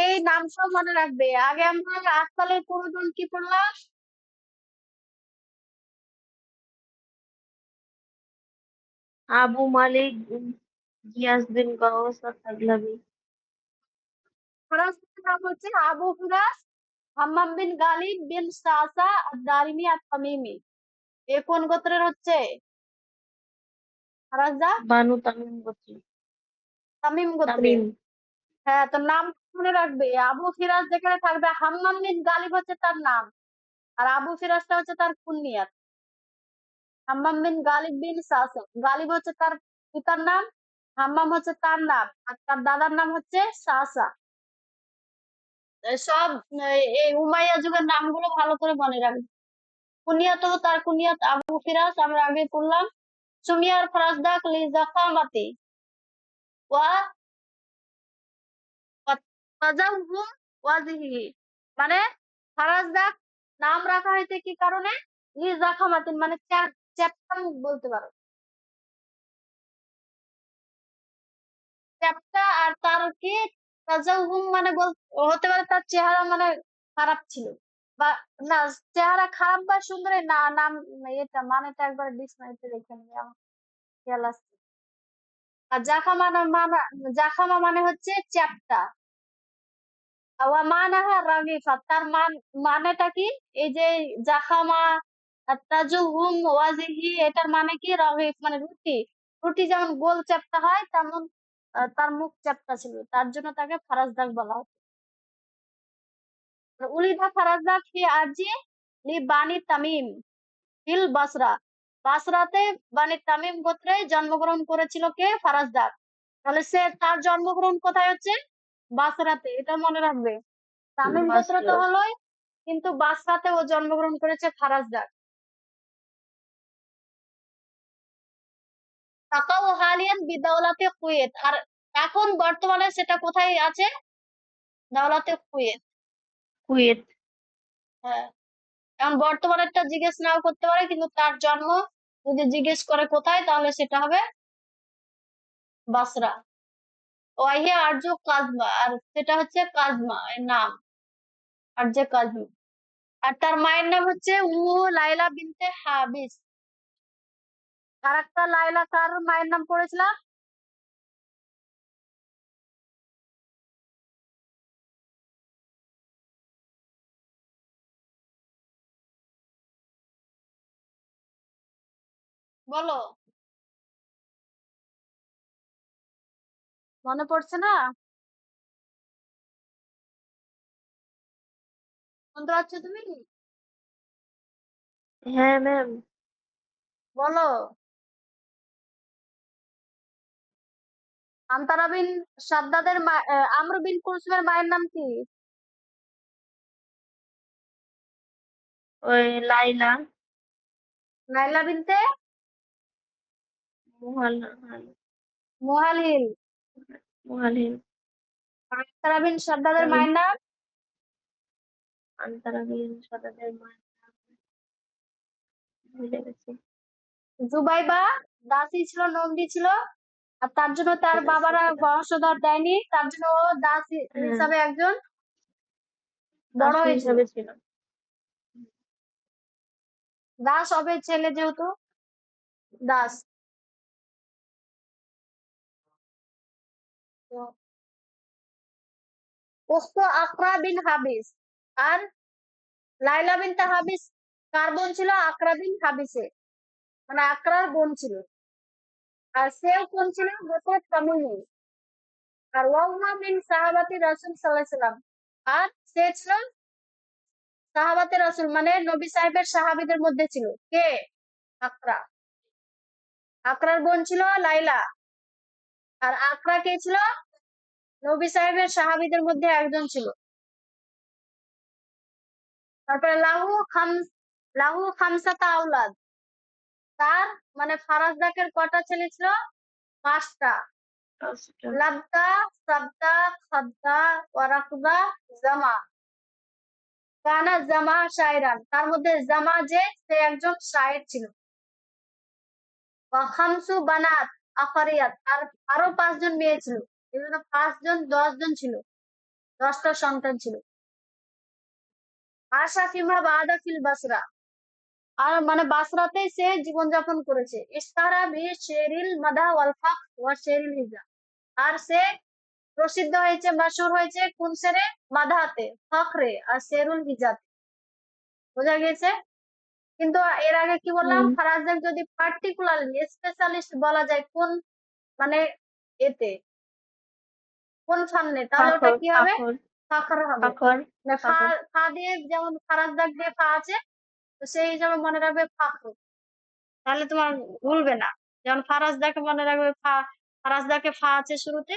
এই নাম সব মনে রাখবে। আগে আমরা আজকালের পুরোজন কি পড়লাম? আবু মালিক গিয়াসউদ্দিন গাউস পাগলামি। ফারাজদাকের নাম হচ্ছে আবু ফিরাজ হাম্মাম বিন গালিব বিন সাসা আদ-দারিমি আত-তামিমি। এ কোন গোত্রের হচ্ছে? ফারাজদা বানু তামিম গোত্রী। তামিম গোত্রের। তামিম। হ্যাঁ, তো নাম মনে রাখবে। আবু ফিরাজ যেখানে থাকবে, হাম্মাম বিন গালিব হচ্ছে তার নাম, আর আবু ফিরাজটা হচ্ছে তার কুনিয়াত। হাম্মাম বিন গালিব বিন সাসা, গালিব হচ্ছে তার পিতার নাম, হাম্মাম হচ্ছে তার নাম, আর তার দাদার নাম হচ্ছে সাসা। সব এই উমাইয়া যুগের নামগুলো ভালো করে মনে রাখবে। কুনিয়াত তার কুনিয়াত আবু ফিরাজ, আমরা আগে পড়লাম। সুমিয়ার ফারাজদাক লি জাকামাতি ওয়া তাজাউহু ওয়াজিহি, মানে ফারাজদাক নাম রাখা হয়েছে কি কারণে? লি জাকামাতিন, মানে চ্যাপ্টা মুখ বলতে পারো। চ্যাপ্টা, আর তার কি তাজাউহুম মানে হতে পারে তার চেহারা মানে খারাপ ছিল, বা না, চেহারা খারাপ বা সুন্দর না, নাম এটা মানেটা একবার ডিকশনারিতে রেখে নেবে, আমার খেয়াল আছে। আর জাখামা মানে হচ্ছে চ্যাপ্টা। ওয়া মানাহা রাগিফা, তার মানেটা কি? এই যে জাখামা আর তাজুহুম ওয়াজিহি, এটার মানে কি? রাগিফ মানে রুটি। রুটি যেমন গোল চ্যাপ্টা হয়, তেমন তার মুখ চ্যাপ্টা ছিল, তার জন্য তাকে ফারাজদাক বলা হয়। উলিদা ফারাজদাক ফি আরজি লি বানি তামিম ফিল বাসরা, বাসরাতে বানি তামিম গোত্রে জন্মগ্রহণ করেছিল কে? ফারাজদাক। তাহলে সে তার জন্মগ্রহণ কোথায় হচ্ছে? বাসরাতে, এটা মনে রাখবে। তামিম গোত্র তো বাসরা। হলোই, কিন্তু বাসরাতে ও জন্মগ্রহণ করেছে ফারাজদাক। তাকাও হালিয়ান বিদাওলাতে কুয়েত, আর এখন বর্তমানে সেটা কোথায় আছে? দাওলাতে কুয়েত। কুয়েত। হ্যাঁ, এখন বর্তমানেরটা জিজ্ঞেস নাও করতে পারে, কিন্তু তার জন্ম যদি জিজ্ঞেস করে কোথায়, তাহলে সেটা হবে বাসরা। ওয়াহিয়া আরজু কাজমা, আর সেটা হচ্ছে কাজমা এর নাম, আরজে কাজমা। আর তার মায়ের নাম হচ্ছে উম্মু লাইলা বিনতে হাবিস। আর একটা লাইলা কার মায়ের নাম পড়েছিলাম? বলো, মনে পড়ছে না? শুনতে পাচ্ছ তুমি? হ্যাঁ ম্যাম। বলো। আনতারা বিন শাদ্দাদের আমর বিন কুলসুমের মায়ের নাম কি? ওই লাইলা। নাইলা বিনতে মুহাল মুহালহিল। মুহালিল। আনতারা বিন শাদ্দাদের নবীন মায়ের নাম আনতারা বিন সাদাতের মায়ের নাম ভুলে গেছি। জুবাইবা। দাসী ছিল, নন্দী ছিল, আর তার জন্য তার দাসী বাবারা ছিল। বংশধর দেয়নি, তার জন্য ও দাস হ্যাঁ, হিসাবে একজন বড় দাসী হয়েছিল। হিসাবে ছিল। দাস হবে ছেলে, যেহেতু দাস। তো উখত আকরা বিন হাবিস, আর লাইলা বিনতে হাবিস কার বোন ছিল? আকরা বিন হাবিসে, মানে আকরার বোন ছিল। আর সেও কোন ছিল? গোত্র তামিমি। আর ওয়াহুয়া মিন সাহাবাতি রাসূল সাল্লাল্লাহু আলাইহি সাল্লাম, আর সে ছিল সাহাবাতে রাসূল মানে নবী সাহেবের সাহাবীদের মধ্যে ছিল কে? আকরা। আকরার বোন ছিল লাইলা। আর আকরা কে ছিল? নবী সাহেবের সাহাবীদের মধ্যে একজন ছিল। তারপরে লাহু খামসাতা আওলাদ। তার মানে ফারাজদাকের কটা ছেলে ছিল? ৫টা। পাঁচটা। লাবদা, সাবদা, খাদ্দা, ওয়ারাকবা, জামা। কানা জামা শায়রান। তার মধ্যে জামা যে সে একজন শায়ের ছিল। ওয়া খামসু বানাত আফারিয়াত। আর আরো ৫ জন মেয়ে ছিল। এজন্য ৫ জন ১০ জন ছিল। ১০টা সন্তান ছিল। আশা ফিমা বাদা ফিল বাসরা। আর মানে বাসরাতেই সে জীবনযাপন করেছে। ইশতারা বি শেরিল মাদা ওয়াল ফাখ ওয়া শেরিল হিজা। আর সে প্রসিদ্ধ হয়েছে, মশহুর হয়েছে কোন শেরে? মাদাহাতে, ফখরে আর শেরুল হিজাতে। বোঝা গেছে? কিন্তু এর আগে কি বললাম? হুম। ফারাজদাক যদি পার্টিকুলারলি স্পেশালিস্ট বলা যায় কোন মানে এতে কোন ফান্নে, তাহলে ওটা ফাখর কি হবে? ফাখর ফাখর হবে। ফাখর মানে ফা ফাখর। ফা দিয়ে যেমন ফারাজদাক দিয়ে ফা আছে, তো সেই হিসাবে মনে রাখবে ফাখর। তাহলে তোমার ভুলবে না। যেমন ফারাজদাকে মনে রাখবে ফারাজদাকে ফা আছে শুরুতে,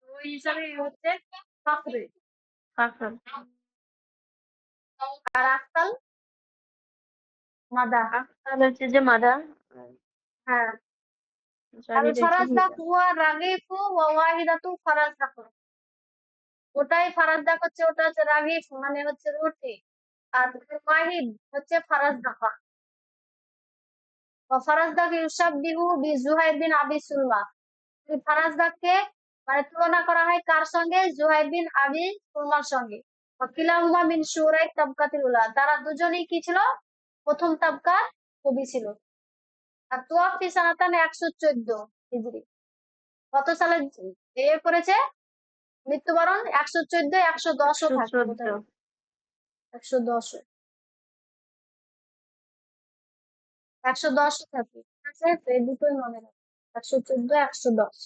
ওই হিসাবে হচ্ছে ফাখরে। ফাখর। আর আক্তাল মাদা। আখতার হচ্ছে যে মাদা। হ্যাঁ। আল জাহিদ হচ্ছে ফারাজদাক হিজা। হুয়া রাগীফু ওয়া ওয়াহিদাতু ফারাজদাক। ওটাই ফারাজদাক হচ্ছে, ওটা হচ্ছে রাগীফ মানে হচ্ছে রুটি। আর ওয়াহিদ হচ্ছে ফারাজদাক। ফারাজদাক ইউসাববিহু বিজুহাইর বিন আবি সুলমা। এই ফারাজদাককে মানে তুলনা করা হয় কার সঙ্গে? জুহাইর বিন আবি সুলমার সঙ্গে। কিলাহুমা মিন শুরাই তাবকাতিল উলা। তারা দুজনেই কি ছিল? প্রথম তাবকার কবি ছিল। আর তুয়াফি সানাতান ১১৪ হিজরি। কত সালে করেছে মৃত্যুবরণ? ১১৪, ১১০ও থাকে ১১৪। বোধহয়। ১১০ও ১১০ও থাকে। ঠিক আছে? তো এই দুটোই মনে রাখবে। ১১৪, ১১০।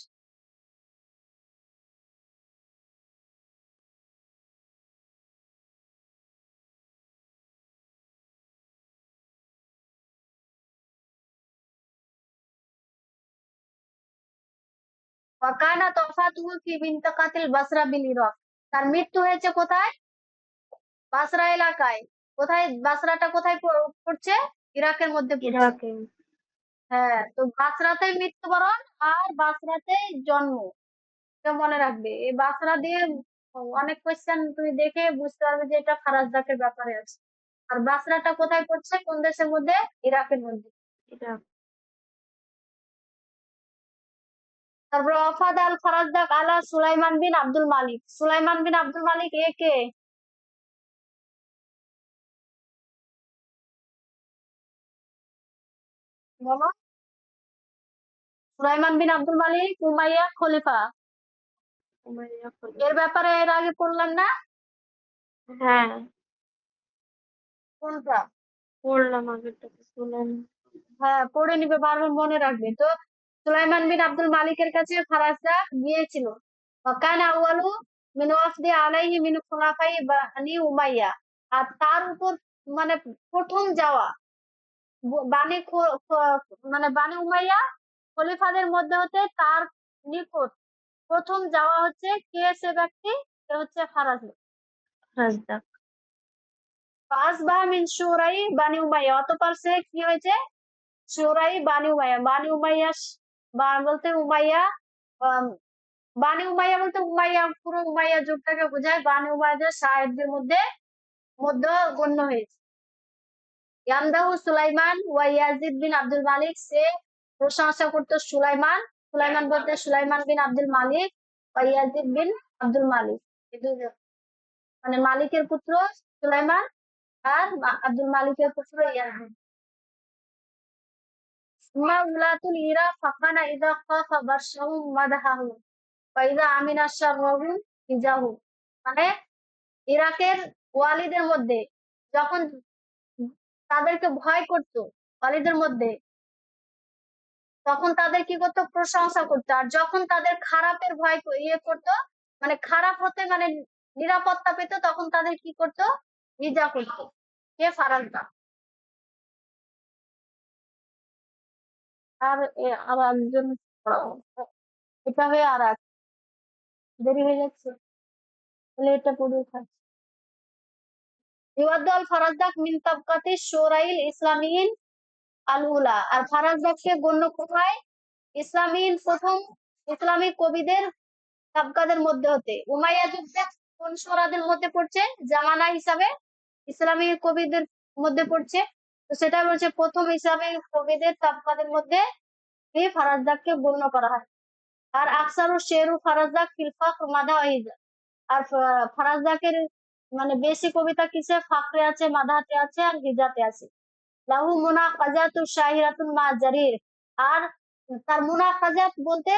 ওয়াকানা তফাতুহু ফি মিনতাকাতিল বাসরা বিল ইরাক। তার মৃত্যু হয়েছে কোথায়? বাসরা এলাকায়। কোথায়? বাসরাটা কোথায় পড়ছে? ইরাকের মধ্যে পড়ছে। ইরাকে। হ্যাঁ, তো বাসরাতেই মৃত্যুবরণ আর বাসরাতেই জন্ম। এটা মনে রাখবে। এই বাসরা দিয়ে অনেক কোয়েশ্চেন তুমি দেখে বুঝতে পারবে যে এটা ফারাজদাকের ব্যাপারে আছে। আর বাসরাটা কোথায় পড়ছে? কোন দেশের মধ্যে? ইরাকের মধ্যে। ইরাক। তারপর ওয়াফাদ আল ফারাজদাক আলা সুলাইমান বিন আব্দুল মালিক। সুলাইমান বিন আব্দুল মালিক এ কে? বলো। সুলাইমান বিন আব্দুল মালিক উমাইয়া খলিফা। উমাইয়া এর খলিফা। ব্যাপারে এর আগে পড়লাম না? হ্যাঁ, কোনটা? পড়লাম আগেরটাতে শুনলাম। হ্যাঁ, পড়ে নিবে, বারবার মনে রাখবে। তো সুলাইমান বিন আব্দুল মালিকের কাছে ফারাজদাক গিয়েছিল। কানা আউয়ালু মিন ওয়াফদি আলাইহি মিন খুলাফাই বানি উমাইয়া। আর তার উপর মানে প্রথম যাওয়া বানি মানে বানি উমাইয়া খলিফাদের মধ্যে হতে তার নিকট প্রথম যাওয়া হচ্ছে কে? সে ব্যক্তি সে হচ্ছে ফারাজদাক। রাজদাক। ফাসবাহ মিন শুরাই বানি উমাইয়া। অতঃপর সে কি হয়েছে? শুরাই বানি উমাইয়া। বানি উমাইয়া বা বলতে উমাইয়া, আম, বানি উমাইয়া বলতে উমাইয়া পুরো উমাইয়া যুগটাকে বোঝায়। বানি উমাইয়াদের সাহেবদের মধ্যে মধ্য গণ্য হয়েছে। ইয়ামদাহু সুলাইমান ওয়া ইয়াজিদ বিন আব্দুল মালিক। সে প্রশংসা করতো সুলাইমান। সুলাইমান বলতে সুলাইমান বিন আব্দুল মালিক ওয়া ইয়াজিদ বিন আব্দুল মালিক। এই দুজন মানে মালিকের পুত্র সুলাইমান আর আব্দুল মালিকের পুত্র ইয়াজিদ। মা উলাতুল ইরা ফাকানা ইযা খাফা বারশাহু মাদহাহু ওয়া ইযা আমিনা শাররাহু হিজাহু। মানে ইরাকের ওয়ালিদের মধ্যে যখন তাদেরকে ভয় করতো, ওয়ালিদের মধ্যে তখন তাদের কি করতো? প্রশংসা করতো। আর যখন তাদের খারাপের ভয় করতো, মানে খারাপ হতে মানে নিরাপত্তা পেত, তখন তাদের কি করতো? হিজা করতো। কে ফারাজদা। আর একজন পড়াও। এটা হয়ে আর এক দেরি হয়ে যাচ্ছে, তাহলে এটা পড়ে থাক। ইওয়াদ্দাল ফারাজদাক মিন তাবকাতি শুরাইল ইসলামিয়িন আল উলা। আর ফারাজদাককে গণ্য কোথায়? ইসলামিয়িন প্রথম ইসলামিক কবিদের তাবকাদের মধ্যে হতে। উমাইয়া যুদ্ধে কোন সূরাদের মধ্যে পড়ছে জামানা হিসাবে? ইসলামী কবিদের মধ্যে পড়ছে। তো সেটা বলছে প্রথম ইসলামী কবিদের তাবকাদের মধ্যে এই ফারাজদাককে গণ্য করা হয়। আর আকসারু শেরু ফারাজদাক ফিল ফাকর মাদাহিজ। আর ফারাজদাকের মানে বেশি কবিতা কিসে? ফাকরে আছে, মাদাহাতে আছে, আর হিজাতে আছে। লাহু মুনাকাজাতু শাহিরাতুন মা জারির। আর তার মুনাকাজাত বলতে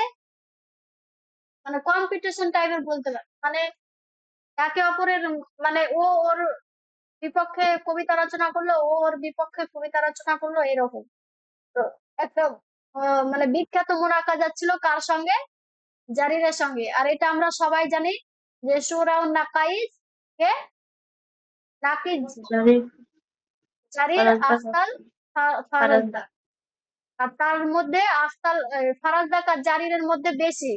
মানে কম্পিটিশন টাইপের বলতে পারে, মানে একে অপরের মানে ও ওর বিপক্ষে কবিতা রচনা করলো, ও ওর বিপক্ষে কবিতা রচনা করলো, এরকম। তো একটা মানে বিখ্যাত মুনাকাজাত ছিল কার সঙ্গে? জারিরের সঙ্গে। আর এটা আমরা সবাই জানি যে সুরাউন নাকাইজ কে? নাকিজ জারির জারির ফারাজদাক আফতাল ফারাজদা। ফারাজদাক। আর তার মধ্যে আফতাল ফারাজদাক আর জারিরের মধ্যে বেশি,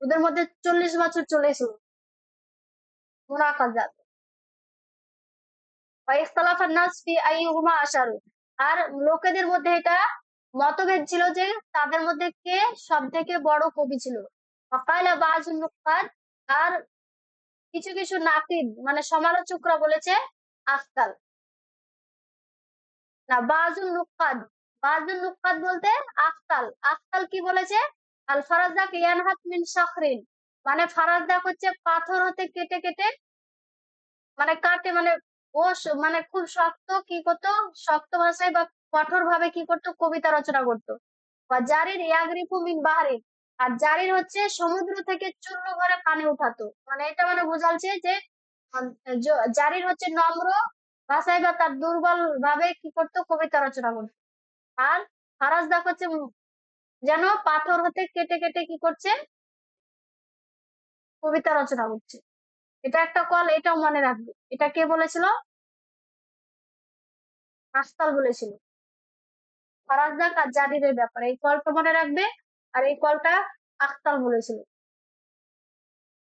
ওদের মধ্যে 40 বছর চলেছিল মুনাকাজাত। ইখতালাফান নাস ফি আইয়ুহুমা আশারু। আর লোকেদের মধ্যে এটা মতভেদ ছিল যে তাদের মধ্যে কে সবথেকে বড় কবি ছিল। ওয়াকালা বাযুন নুকাদ। আর কিছু কিছু নাকিদ মানে সমালোচকরা বলেছে আফতাল। না, বাযুন নুকাদ বলতে আফতাল। আফতাল কি বলেছে? আল ফারাজদাক ইয়ানহাত মিন শাখরিন। মানে ফারাজদাক হচ্ছে পাথর হতে কেটে কেটে মানে কাটে, মানে ও মানে খুব শক্ত কি করতো, শক্ত ভাষায় বা কঠোর ভাবে কি করতো, কবিতা রচনা করতো। বা জারির ইয়াগরিফু মিন বাহরিন। আর জারির হচ্ছে সমুদ্র থেকে চূর্ণ ভরে পানি উঠাতো। মানে এটা মানে বোঝাচ্ছে যে আম, জারির হচ্ছে নম্র ভাষায় বা তার দুর্বল ভাবে কি করতো, কবিতা রচনা করতো। আর ফারাজদাক হচ্ছে যেন পাথর হতে কেটে কেটে কি করছে, কবিতা রচনা করছে। এটা একটা কল, এটাও মনে রাখবে। এটা কে বলেছিল? আস্তাল বলেছিল ফারাজদাক আর জারিরের ব্যাপারে। এই কলটা মনে রাখবে। আর এই কলটা আখতাল বলেছিল।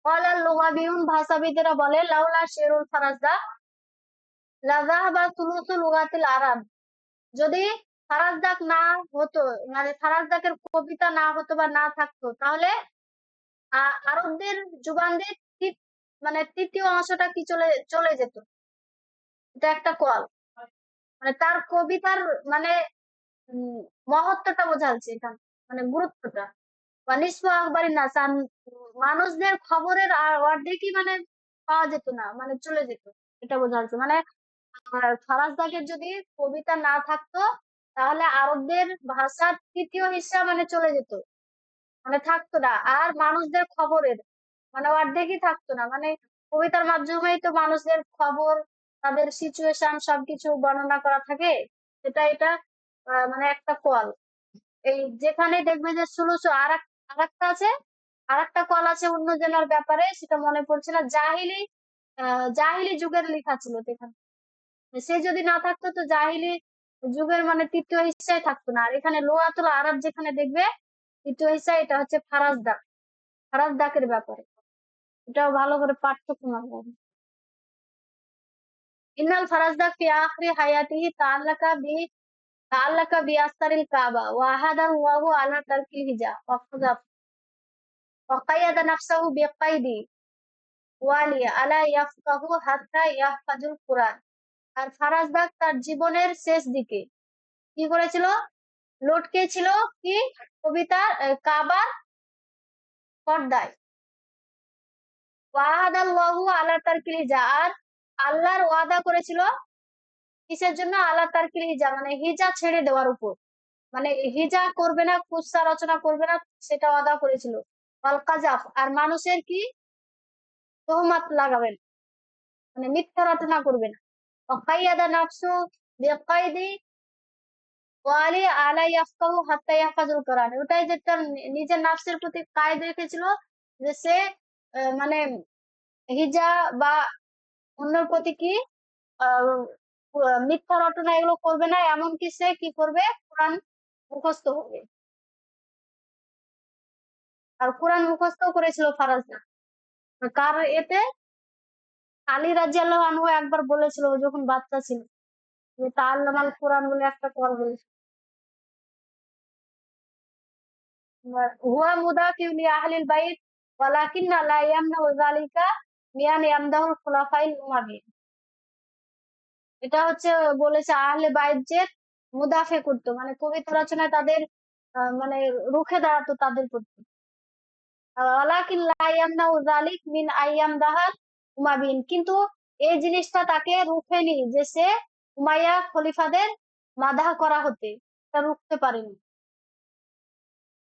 কলাল লুগাবিউন, ভাষাবিদেরা বলে লাউলা শেরুল ফারাজদা লাযাহাবা সুলুসু লুগাতিল আরাব। যদি ফারাজদাক না হতো, মানে ফারাজদাকের কবিতা না হতো বা না থাকতো, তাহলে আরবদের জুবানদের মানে তৃতীয় অংশটা কি চলে চলে যেত। এটা একটা কল, মানে তার কবিতার মানে উম, মহত্বটা বোঝাচ্ছে এখানে, মানে গুরুত্বটা। নিসফু আখবারিন নাস। আর মানুষদের খবরের আর অর্ধেকই মানে পাওয়া যেত না, মানে চলে যেত। এটা বোঝাচ্ছে মানে ফারাজদাকের যদি কবিতা না থাকতো, তাহলে আরবদের ভাষার তৃতীয় হিস্সা মানে চলে যেত, মানে থাকতো না। আর মানুষদের খবরের মানে অর্ধেকই থাকতো না। মানে কবিতার মাধ্যমেই তো মানুষদের খবর, তাদের সিচুয়েশন সবকিছু বর্ণনা করা থাকে। এটা মানে একটা কল। এই যেখানে দেখবে যে ষোলোশো আর একটা আছে, আর একটা কল আছে অন্য জনের ব্যাপারে, সেটা মনে পড়ছে না। জাহিলি যুগের লেখা ছিল সেখানে। সে যদি না থাকতো তো জাহিলি যুগের মানে তৃতীয় হিস্সায় থাকতো না। আর এখানে লোয়াতুল আরব যেখানে দেখবে তৃতীয় হিস্সা, এটা হচ্ছে ফারাজদাকের ব্যাপারে। এটাও ভালো করে পার্থক্য মানবে। ইন্নাল ফারাজদাক ফি আখরি হায়াতিহি তাআল্লাকা বিআসতারিল কাবা ওয়া আহাদাহু আলা তারকিল হিজা وقيد نفسه بقيد ওয়ালি আলা ইয়াফকাহু হাত্তা ইয়াহফাজুল কুরআন। আর ফারাজদাক তার জীবনের শেষ দিকে কি করেছিল? লটকে ছিল কি? কবিতা কাবার পর্দায়। ওয়াহাদাল্লাহু আলা তারকিল হিজা। আর আল্লাহর ওয়াদা করেছিল কিসের জন্য? আলা তারকিল হিজা, মানে হিজা ছেড়ে দেওয়ার উপর। মানে হিজা করবে না, কুৎসা রচনা করবে না, সেটা ওয়াদা করেছিল। ওয়াল কাজাফ। আর মানুষের কি তোহমাত লাগাবেন, মানে মিথ্যা রচনা করবে না। ওয়াকাইয়াদা নাফসু বিকাইদি ওয়ালি আলা ইয়াফকাহু হাত্তা ইয়াহফাজুল কোরআন। ওটাই যে তার নিজের নাফসের প্রতি কায়েদ রেখেছিল যে সে মানে হিজা বা অন্যের প্রতি কি মিথ্যা রটনা এগুলো করবে না, এমনকি সে কি করবে, কোরআন মুখস্থ হবে। আর কোরআন মুখস্থ করেছিল ফারাজা। কার এতে? আলী রাদিয়াল্লাহু আনহু একবার বলেছিল, ও যখন বাচ্চা ছিল, যে তাআল্লামাল কোরআন বলে একটা কল বলেছিল। হুয়া মুদাফিউ লি আহলিল বাইত ওয়ালাকিন্না লা ইয়ামনাউ যালিকা মিয়ান ইয়ামদাহুল খুলাফাইল উমাবিয়্যিন। এটা হচ্ছে বলেছে আহলে বাইত যে মুদাফে করতো, মানে কবিতা রচনায় তাদের মানে রুখে দাঁড়াতো তাদের প্রতি। ওয়ালাকিন লা ইয়ামনাউ যালিক মিন আইয়ামদাহাল উমাবিয়্যিন, কিন্তু এই জিনিসটা তাকে রুখেনি যে সে উমাইয়া খলিফাদের মাদাহ করা হতে, তা রুখতে পারেনি।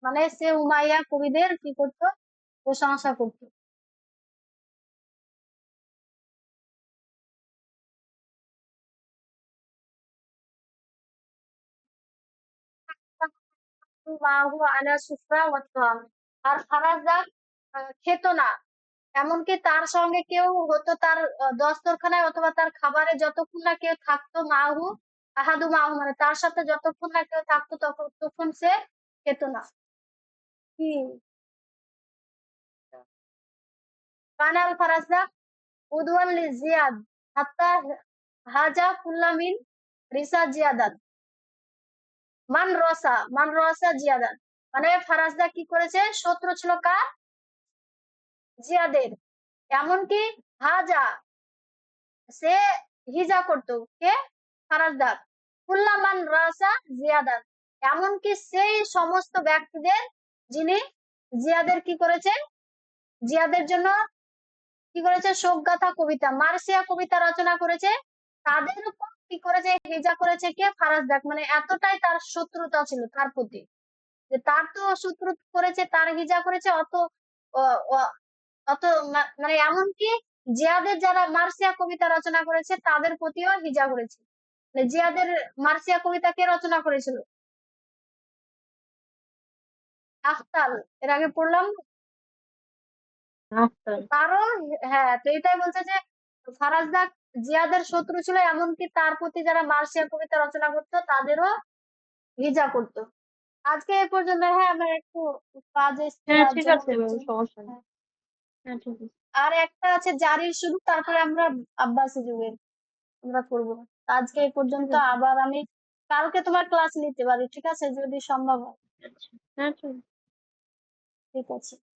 মানে সে উমাইয়া কবিদের কি করতো, প্রশংসা করতো। মাহু আলা সুফরা ওয়াত তাম। আর ফারাজদাক খেত না, এমনকি তার সঙ্গে কেউ হতো তার দস্তরখানায় অথবা তার খাবারে যতক্ষণ না কেউ থাকতো, মাহু আহাদু মাহু, মানে তার সাথে যতক্ষণ না কেউ থাকতো ততক্ষণ সে খেত না। কি কানাল ফারাজদাক উদওয়ান লি জিয়াদ হাত্তা হাজা কুল্লা মিন রিসা জিয়াদাত মান রসা জিয়াদাত। মানে ফারাজদা কি করেছে, শত্রু ছিল কার? জিয়াদের। এমনকি হাজা, সে হিজা করতো, কে? ফারাজদার। কুল্লামান রাসা জিয়াদাত, এমনকি সেই সমস্ত ব্যক্তিদের যিনি জিয়াদের কি করেছে, জিয়াদের জন্য কি করেছে, শোকগাথা কবিতা, মার্সিয়া কবিতা রচনা করেছে, তাদের উপর কি করেছে, হিজা করেছে কে? ফারাজদাক। মানে এতটাই তার শত্রুতা ছিল তার প্রতি, যে তার তো শত্রু করেছে, তার হিজা করেছে, অত অ- অ- অত মানে এমনকি জিয়াদের যারা মার্সিয়া কবিতা রচনা করেছে তাদের প্রতিও হিজা করেছে। মানে জিয়াদের মার্সিয়া কবিতা কে রচনা করেছিল? আখতাল। এর আগে পড়লাম। আচ্ছা। তারও, হ্যাঁ, তো এটাই বলছে যে ফারাজদা জিয়াদের শত্রু ছিল, এমনকি তার প্রতি যারা মার্সিয়া কবিতা রচনা করতো তাদেরও হিজা করতো। আজকে এ পর্যন্ত। হ্যাঁ, আমার একটু কাজ এসছে, হ্যাঁ আর ঠিক জন্য আছে, হচ্ছে। সমস্যা নেই। হ্যাঁ। হ্যাঁ ঠিক আছে। আর একটা আছে জারির শুরু, তারপরে আমরা আব্বাসী যুগের আমরা করবো। আজকে এই ঠিক পর্যন্ত, আছে। আবার আমি কালকে তোমার ক্লাস নিতে পারি, ঠিক আছে, যদি সম্ভব হয়। আচ্ছা। হ্যাঁ ঠিক আছে। ঠিক আছে।